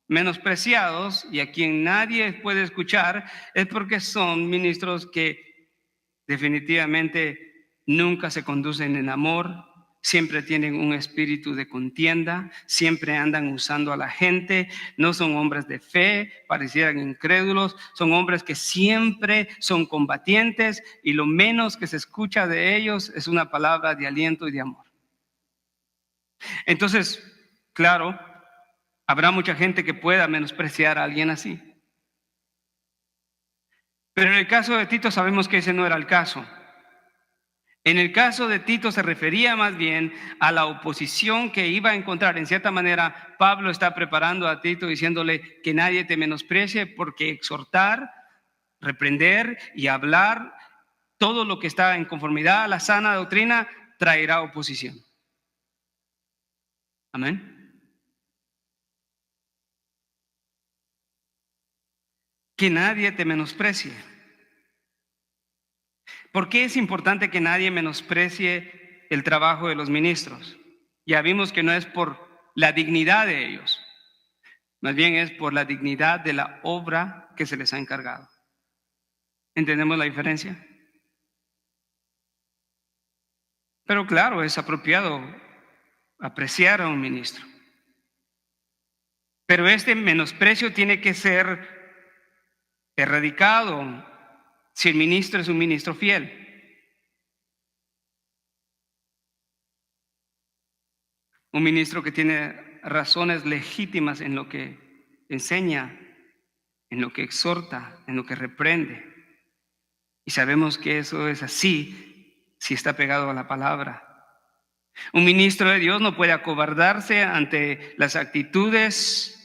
menospreciados y a quien nadie puede escuchar es porque son ministros que definitivamente nunca se conducen en amor, siempre tienen un espíritu de contienda, siempre andan usando a la gente, no son hombres de fe, parecieran incrédulos, son hombres que siempre son combatientes y lo menos que se escucha de ellos es una palabra de aliento y de amor. Entonces, claro, habrá mucha gente que pueda menospreciar a alguien así. Pero en el caso de Tito sabemos que ese no era el caso. En el caso de Tito se refería más bien a la oposición que iba a encontrar. En cierta manera, Pablo está preparando a Tito diciéndole que nadie te menosprecie, porque exhortar, reprender y hablar todo lo que está en conformidad a la sana doctrina traerá oposición. Amén. Que nadie te menosprecie. ¿Por qué es importante que nadie menosprecie el trabajo de los ministros? Ya vimos que no es por la dignidad de ellos, más bien es por la dignidad de la obra que se les ha encargado. ¿Entendemos la diferencia? Pero claro, es apropiado apreciar a un ministro. Pero este menosprecio tiene que ser erradicado si el ministro es un ministro fiel. Un ministro que tiene razones legítimas en lo que enseña, en lo que exhorta, en lo que reprende. Y sabemos que eso es así si está pegado a la palabra. Un ministro de Dios no puede acobardarse ante las actitudes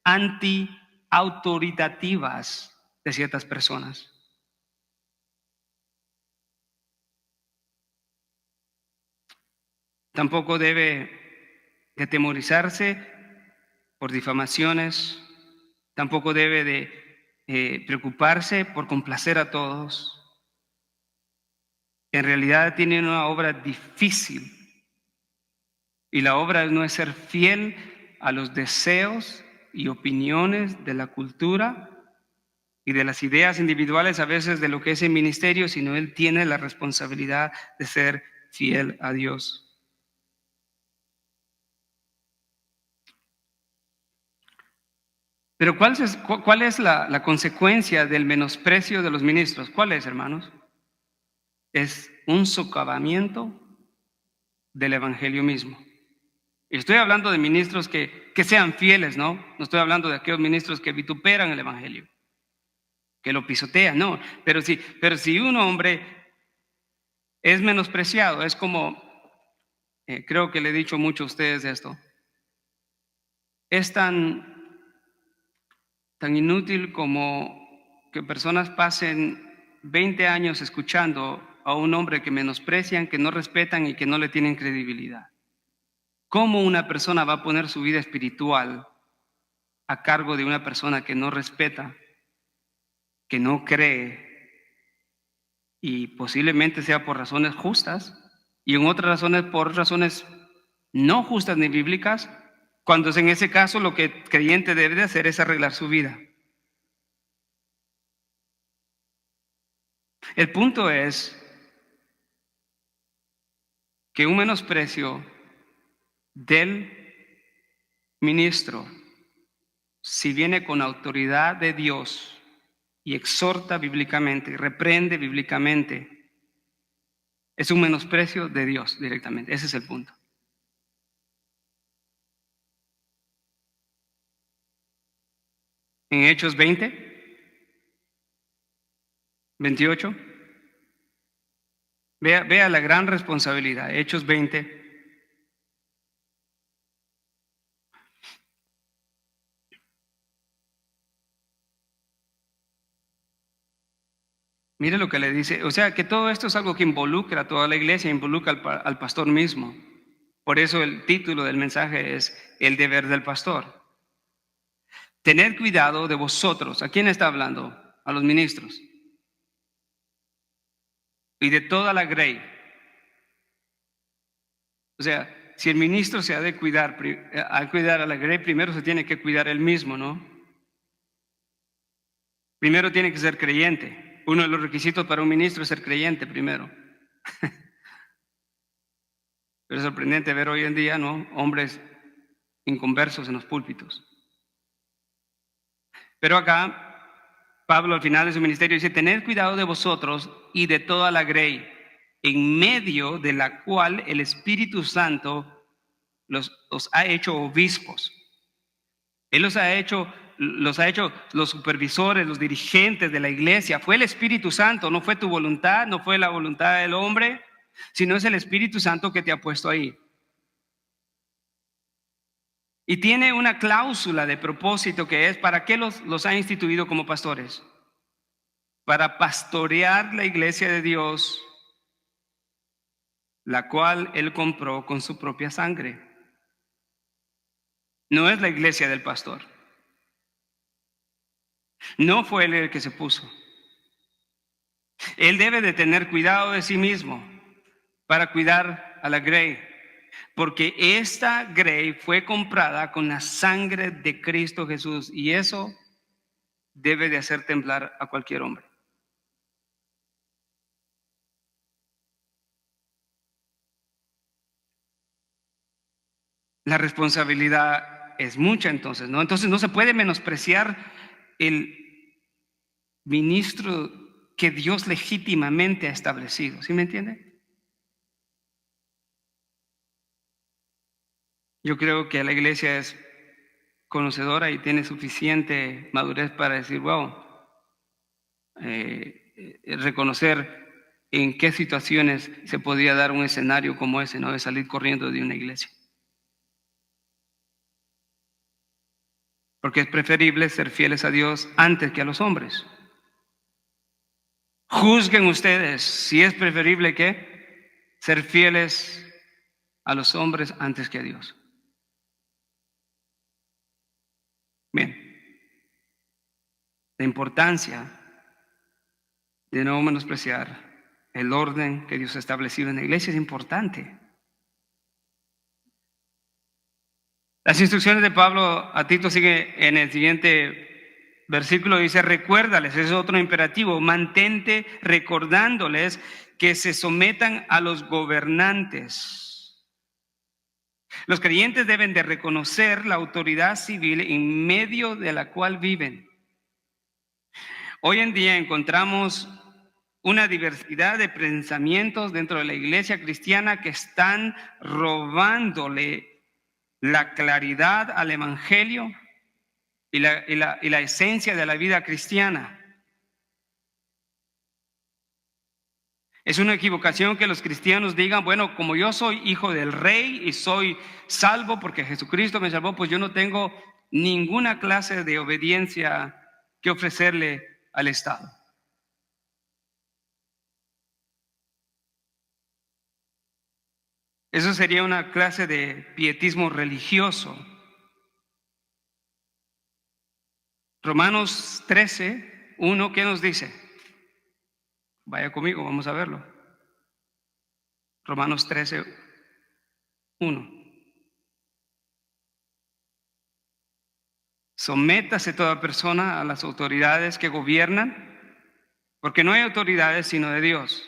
anti-autoritativas de ciertas personas. Tampoco debe de atemorizarse por difamaciones, tampoco debe de preocuparse por complacer a todos. En realidad tiene una obra difícil, y la obra no es ser fiel a los deseos y opiniones de la cultura y de las ideas individuales a veces de lo que es el ministerio, sino él tiene la responsabilidad de ser fiel a Dios. Pero ¿cuál es la consecuencia del menosprecio de los ministros? ¿Cuál es, hermanos? Es un socavamiento del evangelio mismo. Y estoy hablando de ministros que sean fieles, ¿no? No estoy hablando de aquellos ministros que vituperan el evangelio, que lo pisotean, no. Pero si un hombre es menospreciado, es como, creo que le he dicho mucho a ustedes esto, es tan inútil como que personas pasen 20 años escuchando a un hombre que menosprecian, que no respetan y que no le tienen credibilidad. ¿Cómo una persona va a poner su vida espiritual a cargo de una persona que no respeta, que no cree, y posiblemente sea por razones justas y en otras razones por razones no justas ni bíblicas, cuando en ese caso lo que el creyente debe de hacer es arreglar su vida? El punto es que un menosprecio del ministro, si viene con autoridad de Dios y exhorta bíblicamente y reprende bíblicamente, es un menosprecio de Dios directamente. Ese es el punto. En Hechos 28, vea la gran responsabilidad. Hechos 20. Mire lo que le dice. O sea, que todo esto es algo que involucra a toda la iglesia, involucra al pastor mismo. Por eso el título del mensaje es El deber del pastor. Tened cuidado de vosotros. ¿A quién está hablando? A los ministros. Y de toda la grey. O sea, si el ministro se ha de cuidar, al cuidar a la grey, primero se tiene que cuidar él mismo, ¿no? Primero tiene que ser creyente. Uno de los requisitos para un ministro es ser creyente primero. Pero es sorprendente ver hoy en día, ¿no?, hombres inconversos en los púlpitos. Pero acá, Pablo al final de su ministerio dice: tened cuidado de vosotros y de toda la grey, en medio de la cual el Espíritu Santo los ha hecho obispos. Él los ha hecho los supervisores, los dirigentes de la iglesia. Fue el Espíritu Santo, no fue tu voluntad, no fue la voluntad del hombre. sino es el Espíritu Santo que te ha puesto ahí. Y tiene una cláusula de propósito que es: ¿para qué los ha instituido como pastores? Para pastorear la iglesia de Dios, la cual Él compró con su propia sangre. No es la iglesia del pastor. No fue Él el que se puso. Él debe de tener cuidado de sí mismo para cuidar a la grey, porque esta grey fue comprada con la sangre de Cristo Jesús, y eso debe de hacer temblar a cualquier hombre. La responsabilidad es mucha, entonces, ¿no? Entonces no se puede menospreciar el ministro que Dios legítimamente ha establecido. ¿Sí me entiende? Yo creo que la iglesia es conocedora y tiene suficiente madurez para decir, wow, reconocer en qué situaciones se podría dar un escenario como ese, ¿no? De salir corriendo de una iglesia. Porque es preferible ser fieles a Dios antes que a los hombres. Juzguen ustedes si es preferible que ser fieles a los hombres antes que a Dios. Bien, la importancia de no menospreciar el orden que Dios ha establecido en la iglesia es importante. Las instrucciones de Pablo a Tito sigue en el siguiente versículo, dice: recuérdales, es otro imperativo, mantente recordándoles que se sometan a los gobernantes. Los creyentes deben de reconocer la autoridad civil en medio de la cual viven. Hoy en día encontramos una diversidad de pensamientos dentro de la iglesia cristiana que están robándole la claridad al evangelio y la esencia de la vida cristiana. Es una equivocación que los cristianos digan, bueno, como yo soy hijo del rey y soy salvo porque Jesucristo me salvó, pues yo no tengo ninguna clase de obediencia que ofrecerle al Estado. Eso sería una clase de pietismo religioso. Romanos 13, 1, ¿qué nos dice? Vaya conmigo, vamos a verlo. Romanos 13, 1. Sométase toda persona a las autoridades que gobiernan, porque no hay autoridades sino de Dios.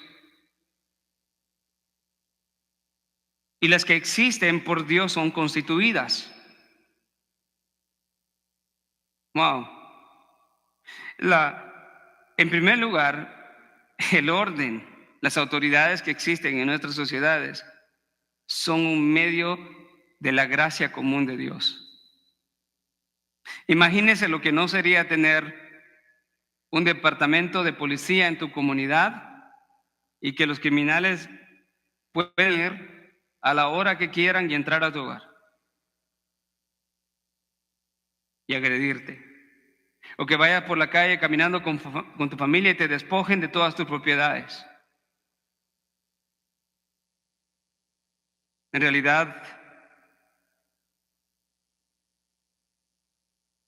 Y las que existen por Dios son constituidas. Wow. En primer lugar, el orden, las autoridades que existen en nuestras sociedades son un medio de la gracia común de Dios. Imagínese lo que no sería tener un departamento de policía en tu comunidad y que los criminales pueden ir a la hora que quieran y entrar a tu hogar y agredirte. O que vayas por la calle caminando con tu familia y te despojen de todas tus propiedades. En realidad,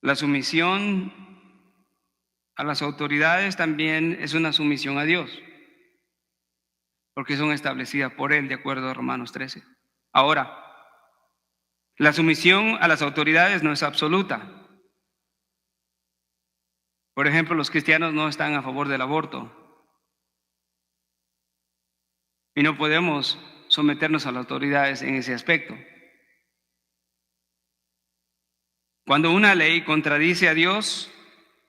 la sumisión a las autoridades también es una sumisión a Dios, porque son establecidas por Él, de acuerdo a Romanos 13. Ahora, la sumisión a las autoridades no es absoluta. Por ejemplo, los cristianos no están a favor del aborto. Y no podemos someternos a las autoridades en ese aspecto. Cuando una ley contradice a Dios,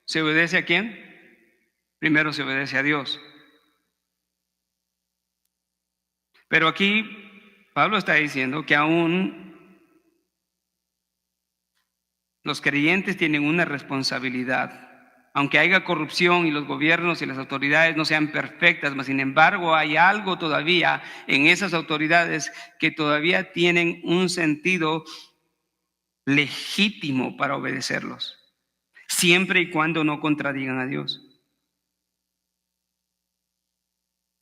¿se obedece a quién? Primero se obedece a Dios. Pero aquí Pablo está diciendo que aún los creyentes tienen una responsabilidad Aunque haya corrupción y los gobiernos y las autoridades no sean perfectas, mas sin embargo hay algo todavía en esas autoridades que todavía tienen un sentido legítimo para obedecerlos, siempre y cuando no contradigan a Dios.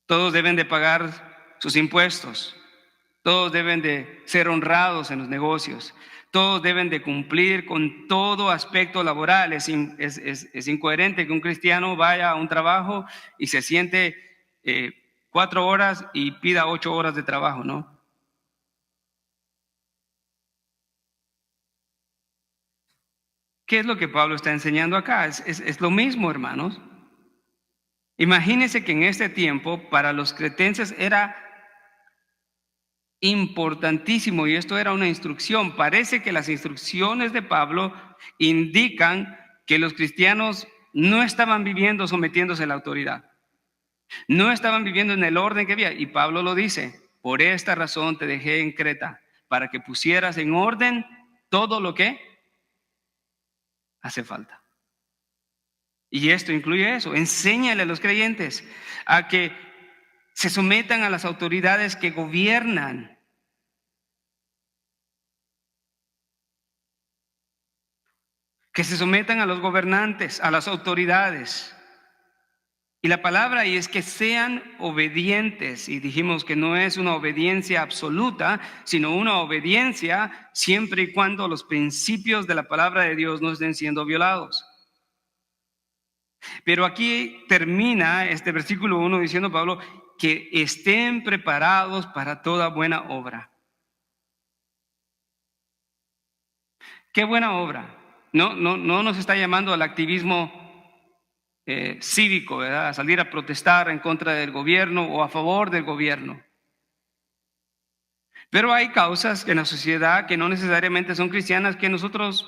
Todos deben de pagar sus impuestos, todos deben de ser honrados en los negocios, todos deben de cumplir con todo aspecto laboral. Es incoherente que un cristiano vaya a un trabajo y se siente 4 horas y pida 8 horas de trabajo, ¿no? ¿Qué es lo que Pablo está enseñando acá? Es lo mismo, hermanos. Imagínense que en este tiempo para los cretenses era importantísimo, y esto era una instrucción. Parece que las instrucciones de Pablo indican que los cristianos no estaban viviendo sometiéndose a la autoridad, no estaban viviendo en el orden que había. Y Pablo lo dice: por esta razón te dejé en Creta, para que pusieras en orden todo lo que hace falta. Y esto incluye eso. Enséñale a los creyentes a que se sometan a las autoridades que gobiernan. Que se sometan a los gobernantes, a las autoridades. Y la palabra ahí es que sean obedientes. Y dijimos que no es una obediencia absoluta, sino una obediencia siempre y cuando los principios de la palabra de Dios no estén siendo violados. Pero aquí termina este versículo 1 diciendo Pablo que estén preparados para toda buena obra. ¿Qué buena obra? No nos está llamando al activismo cívico, ¿verdad? A salir a protestar en contra del gobierno o a favor del gobierno. Pero hay causas en la sociedad que no necesariamente son cristianas que nosotros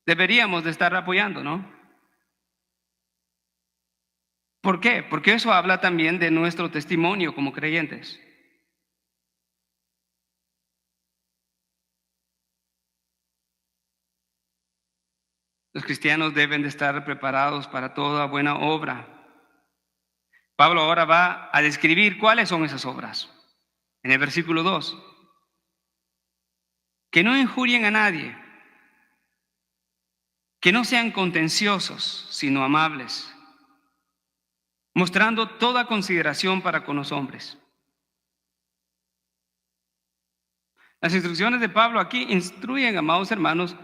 deberíamos de estar apoyando, ¿no? ¿Por qué? Porque eso habla también de nuestro testimonio como creyentes. Los cristianos deben de estar preparados para toda buena obra. Pablo ahora va a describir cuáles son esas obras. En el versículo 2, que no injurien a nadie, que no sean contenciosos, sino amables, mostrando toda consideración para con los hombres. Las instrucciones de Pablo aquí instruyen, amados hermanos,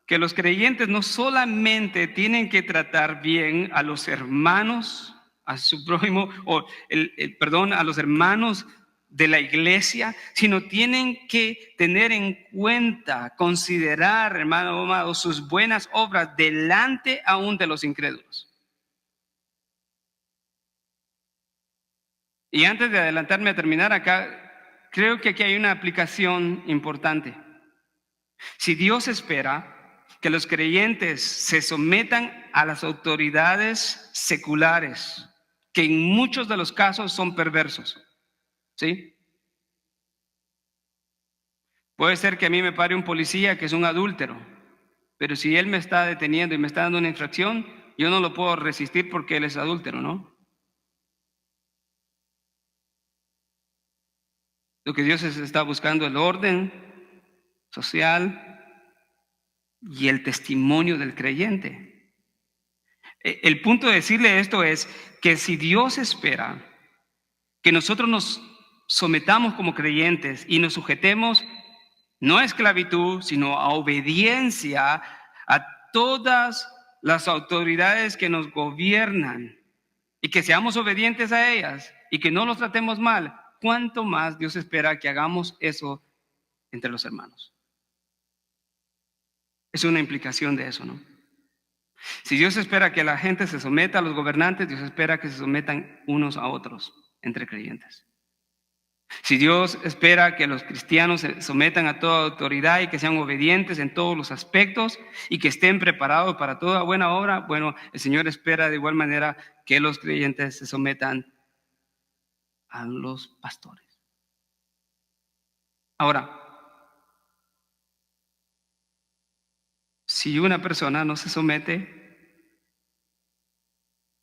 que los creyentes no solamente tienen que tratar bien a los hermanos, a su prójimo, o perdón, a los hermanos de la iglesia, sino tienen que tener en cuenta, considerar, hermano amado, sus buenas obras delante aún de los incrédulos. Y antes de adelantarme a terminar acá, creo que aquí hay una aplicación importante. Si Dios espera que los creyentes se sometan a las autoridades seculares, que en muchos de los casos son perversos, ¿sí? Puede ser que a mí me pare un policía que es un adúltero, pero si él me está deteniendo y me está dando una infracción, yo no lo puedo resistir porque él es adúltero, ¿no? Lo que Dios está buscando es el orden social y el testimonio del creyente. El punto de decirle esto es que si Dios espera que nosotros nos sometamos como creyentes y nos sujetemos no a esclavitud, sino a obediencia a todas las autoridades que nos gobiernan, y que seamos obedientes a ellas y que no los tratemos mal, ¿cuánto más Dios espera que hagamos eso entre los hermanos? Es una implicación de eso, ¿no? Si Dios espera que la gente se someta a los gobernantes, Dios espera que se sometan unos a otros entre creyentes. Si Dios espera que los cristianos se sometan a toda autoridad y que sean obedientes en todos los aspectos y que estén preparados para toda buena obra, bueno, el Señor espera de igual manera que los creyentes se sometan a los pastores. Ahora, si una persona no se somete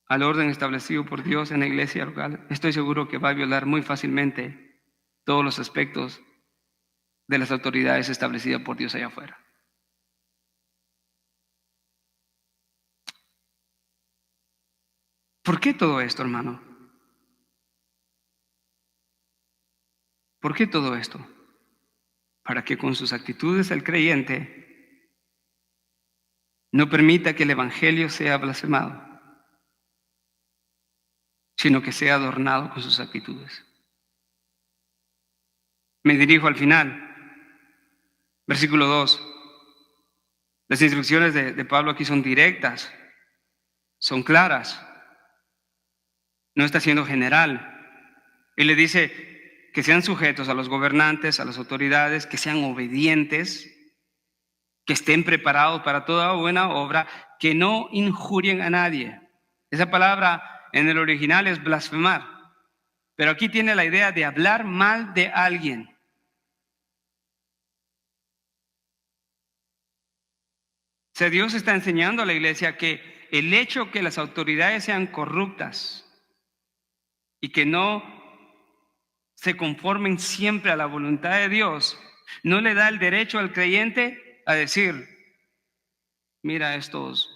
al orden establecido por Dios en la iglesia local, estoy seguro que va a violar muy fácilmente todos los aspectos de las autoridades establecidas por Dios allá afuera. ¿Por qué todo esto, hermano? ¿Por qué todo esto? Para que con sus actitudes el creyente no permita que el evangelio sea blasfemado, sino que sea adornado con sus actitudes. Me dirijo al final, versículo 2. Las instrucciones de Pablo aquí son directas, son claras, no está siendo general. Él le dice que sean sujetos a los gobernantes, a las autoridades, que sean obedientes, que estén preparados para toda buena obra, que no injurien a nadie. Esa palabra en el original es blasfemar, pero aquí tiene la idea de hablar mal de alguien. O sea, Dios está enseñando a la iglesia que el hecho que las autoridades sean corruptas y que no se conformen siempre a la voluntad de Dios, no le da el derecho al creyente a decir, mira estos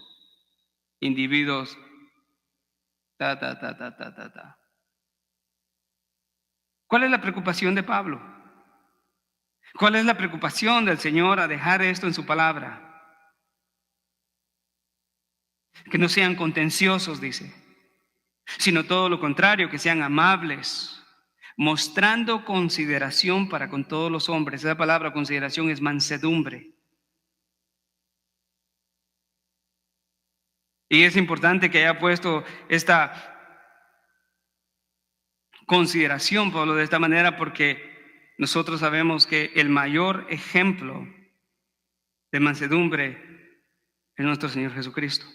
individuos, ta. ¿Cuál es la preocupación de Pablo? ¿Cuál es la preocupación del Señor a dejar esto en su palabra? Que no sean contenciosos, dice, sino todo lo contrario, que sean amables, mostrando consideración para con todos los hombres. Esa palabra consideración es mansedumbre. Y es importante que haya puesto esta consideración, Pablo, de esta manera, porque nosotros sabemos que el mayor ejemplo de mansedumbre es nuestro Señor Jesucristo.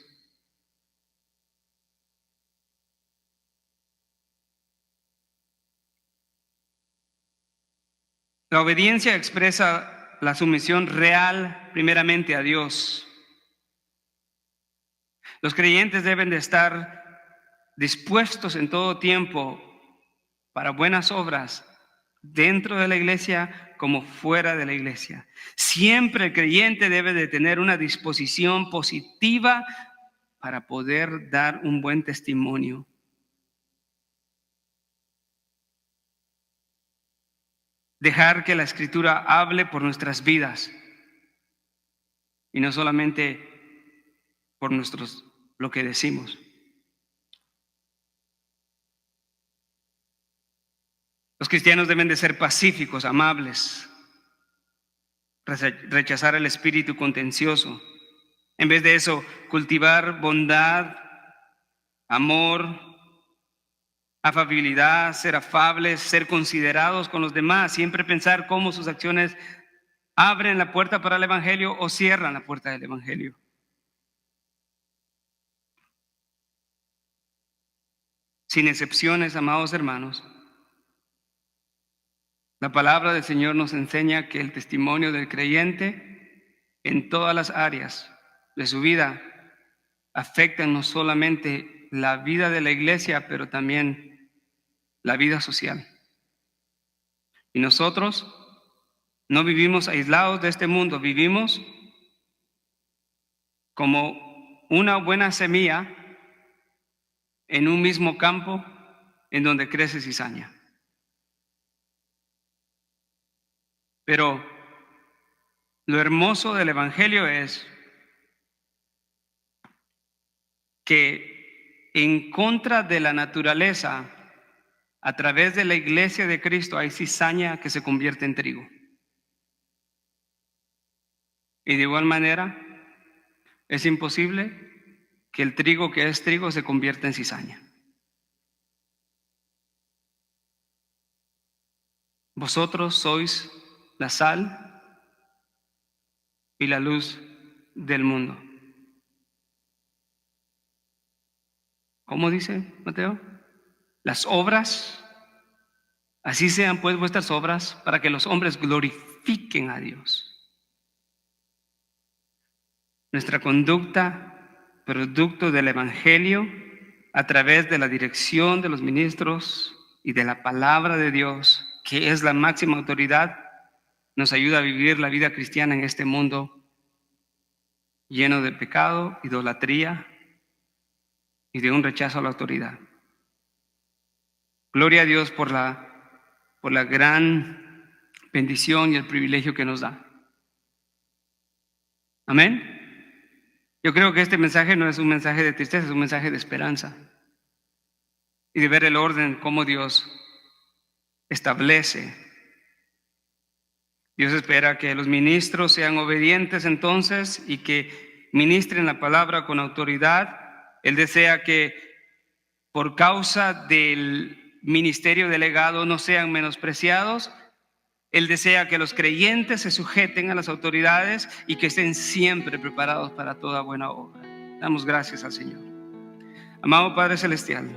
La obediencia expresa la sumisión real primeramente a Dios. Los creyentes deben de estar dispuestos en todo tiempo para buenas obras, dentro de la iglesia como fuera de la iglesia. Siempre el creyente debe de tener una disposición positiva para poder dar un buen testimonio. Dejar que la Escritura hable por nuestras vidas y no solamente por lo que decimos. Los cristianos deben de ser pacíficos, amables, rechazar el espíritu contencioso. En vez de eso, cultivar bondad, amor, afabilidad, ser afables, ser considerados con los demás, siempre pensar cómo sus acciones abren la puerta para el evangelio o cierran la puerta del evangelio. Sin excepciones, amados hermanos, la palabra del Señor nos enseña que el testimonio del creyente en todas las áreas de su vida afecta no solamente la vida de la iglesia, pero también la vida social. Y nosotros no vivimos aislados de este mundo, vivimos como una buena semilla en un mismo campo en donde crece cizaña. Pero lo hermoso del evangelio es que en contra de la naturaleza, a través de la iglesia de Cristo, hay cizaña que se convierte en trigo. Y de igual manera, es imposible que el trigo que es trigo se convierta en cizaña. Vosotros sois la sal y la luz del mundo. ¿Cómo dice Mateo? Las obras, así sean pues vuestras obras, para que los hombres glorifiquen a Dios. Nuestra conducta, producto del evangelio, a través de la dirección de los ministros y de la palabra de Dios, que es la máxima autoridad, nos ayuda a vivir la vida cristiana en este mundo lleno de pecado, idolatría y de un rechazo a la autoridad. Gloria a Dios por la gran bendición y el privilegio que nos da. Amén. Yo creo que este mensaje no es un mensaje de tristeza, es un mensaje de esperanza. Y de ver el orden, cómo Dios establece. Dios espera que los ministros sean obedientes entonces y que ministren la palabra con autoridad. Él desea que por causa del ministerio delegado no sean menospreciados. Él desea que los creyentes se sujeten a las autoridades y que estén siempre preparados para toda buena obra. Damos gracias al Señor. Amado Padre Celestial,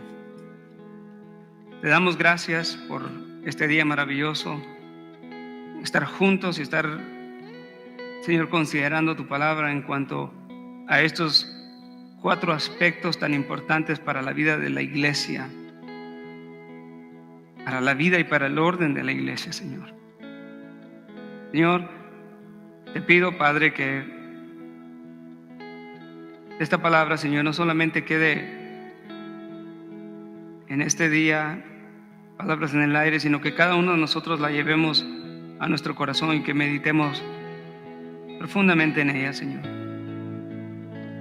te damos gracias por este día maravilloso, estar juntos y estar, Señor, considerando tu palabra en cuanto a estos 4 aspectos tan importantes para la vida de la iglesia, para la vida y para el orden de la iglesia, Señor. Señor, te pido, Padre, que esta palabra, Señor, no solamente quede en este día, palabras en el aire, sino que cada uno de nosotros la llevemos a nuestro corazón y que meditemos profundamente en ella, Señor.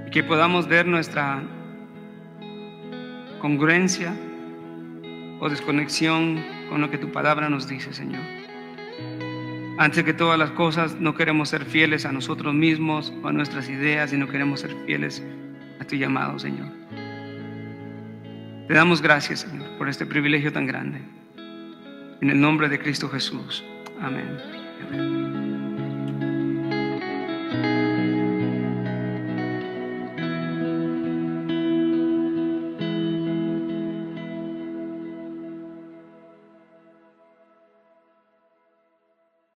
Y que podamos ver nuestra congruencia o desconexión con lo que tu palabra nos dice, Señor. Antes que todas las cosas, no queremos ser fieles a nosotros mismos o a nuestras ideas, sino queremos ser fieles a tu llamado, Señor. Te damos gracias, Señor, por este privilegio tan grande. En el nombre de Cristo Jesús. Amén. Amén.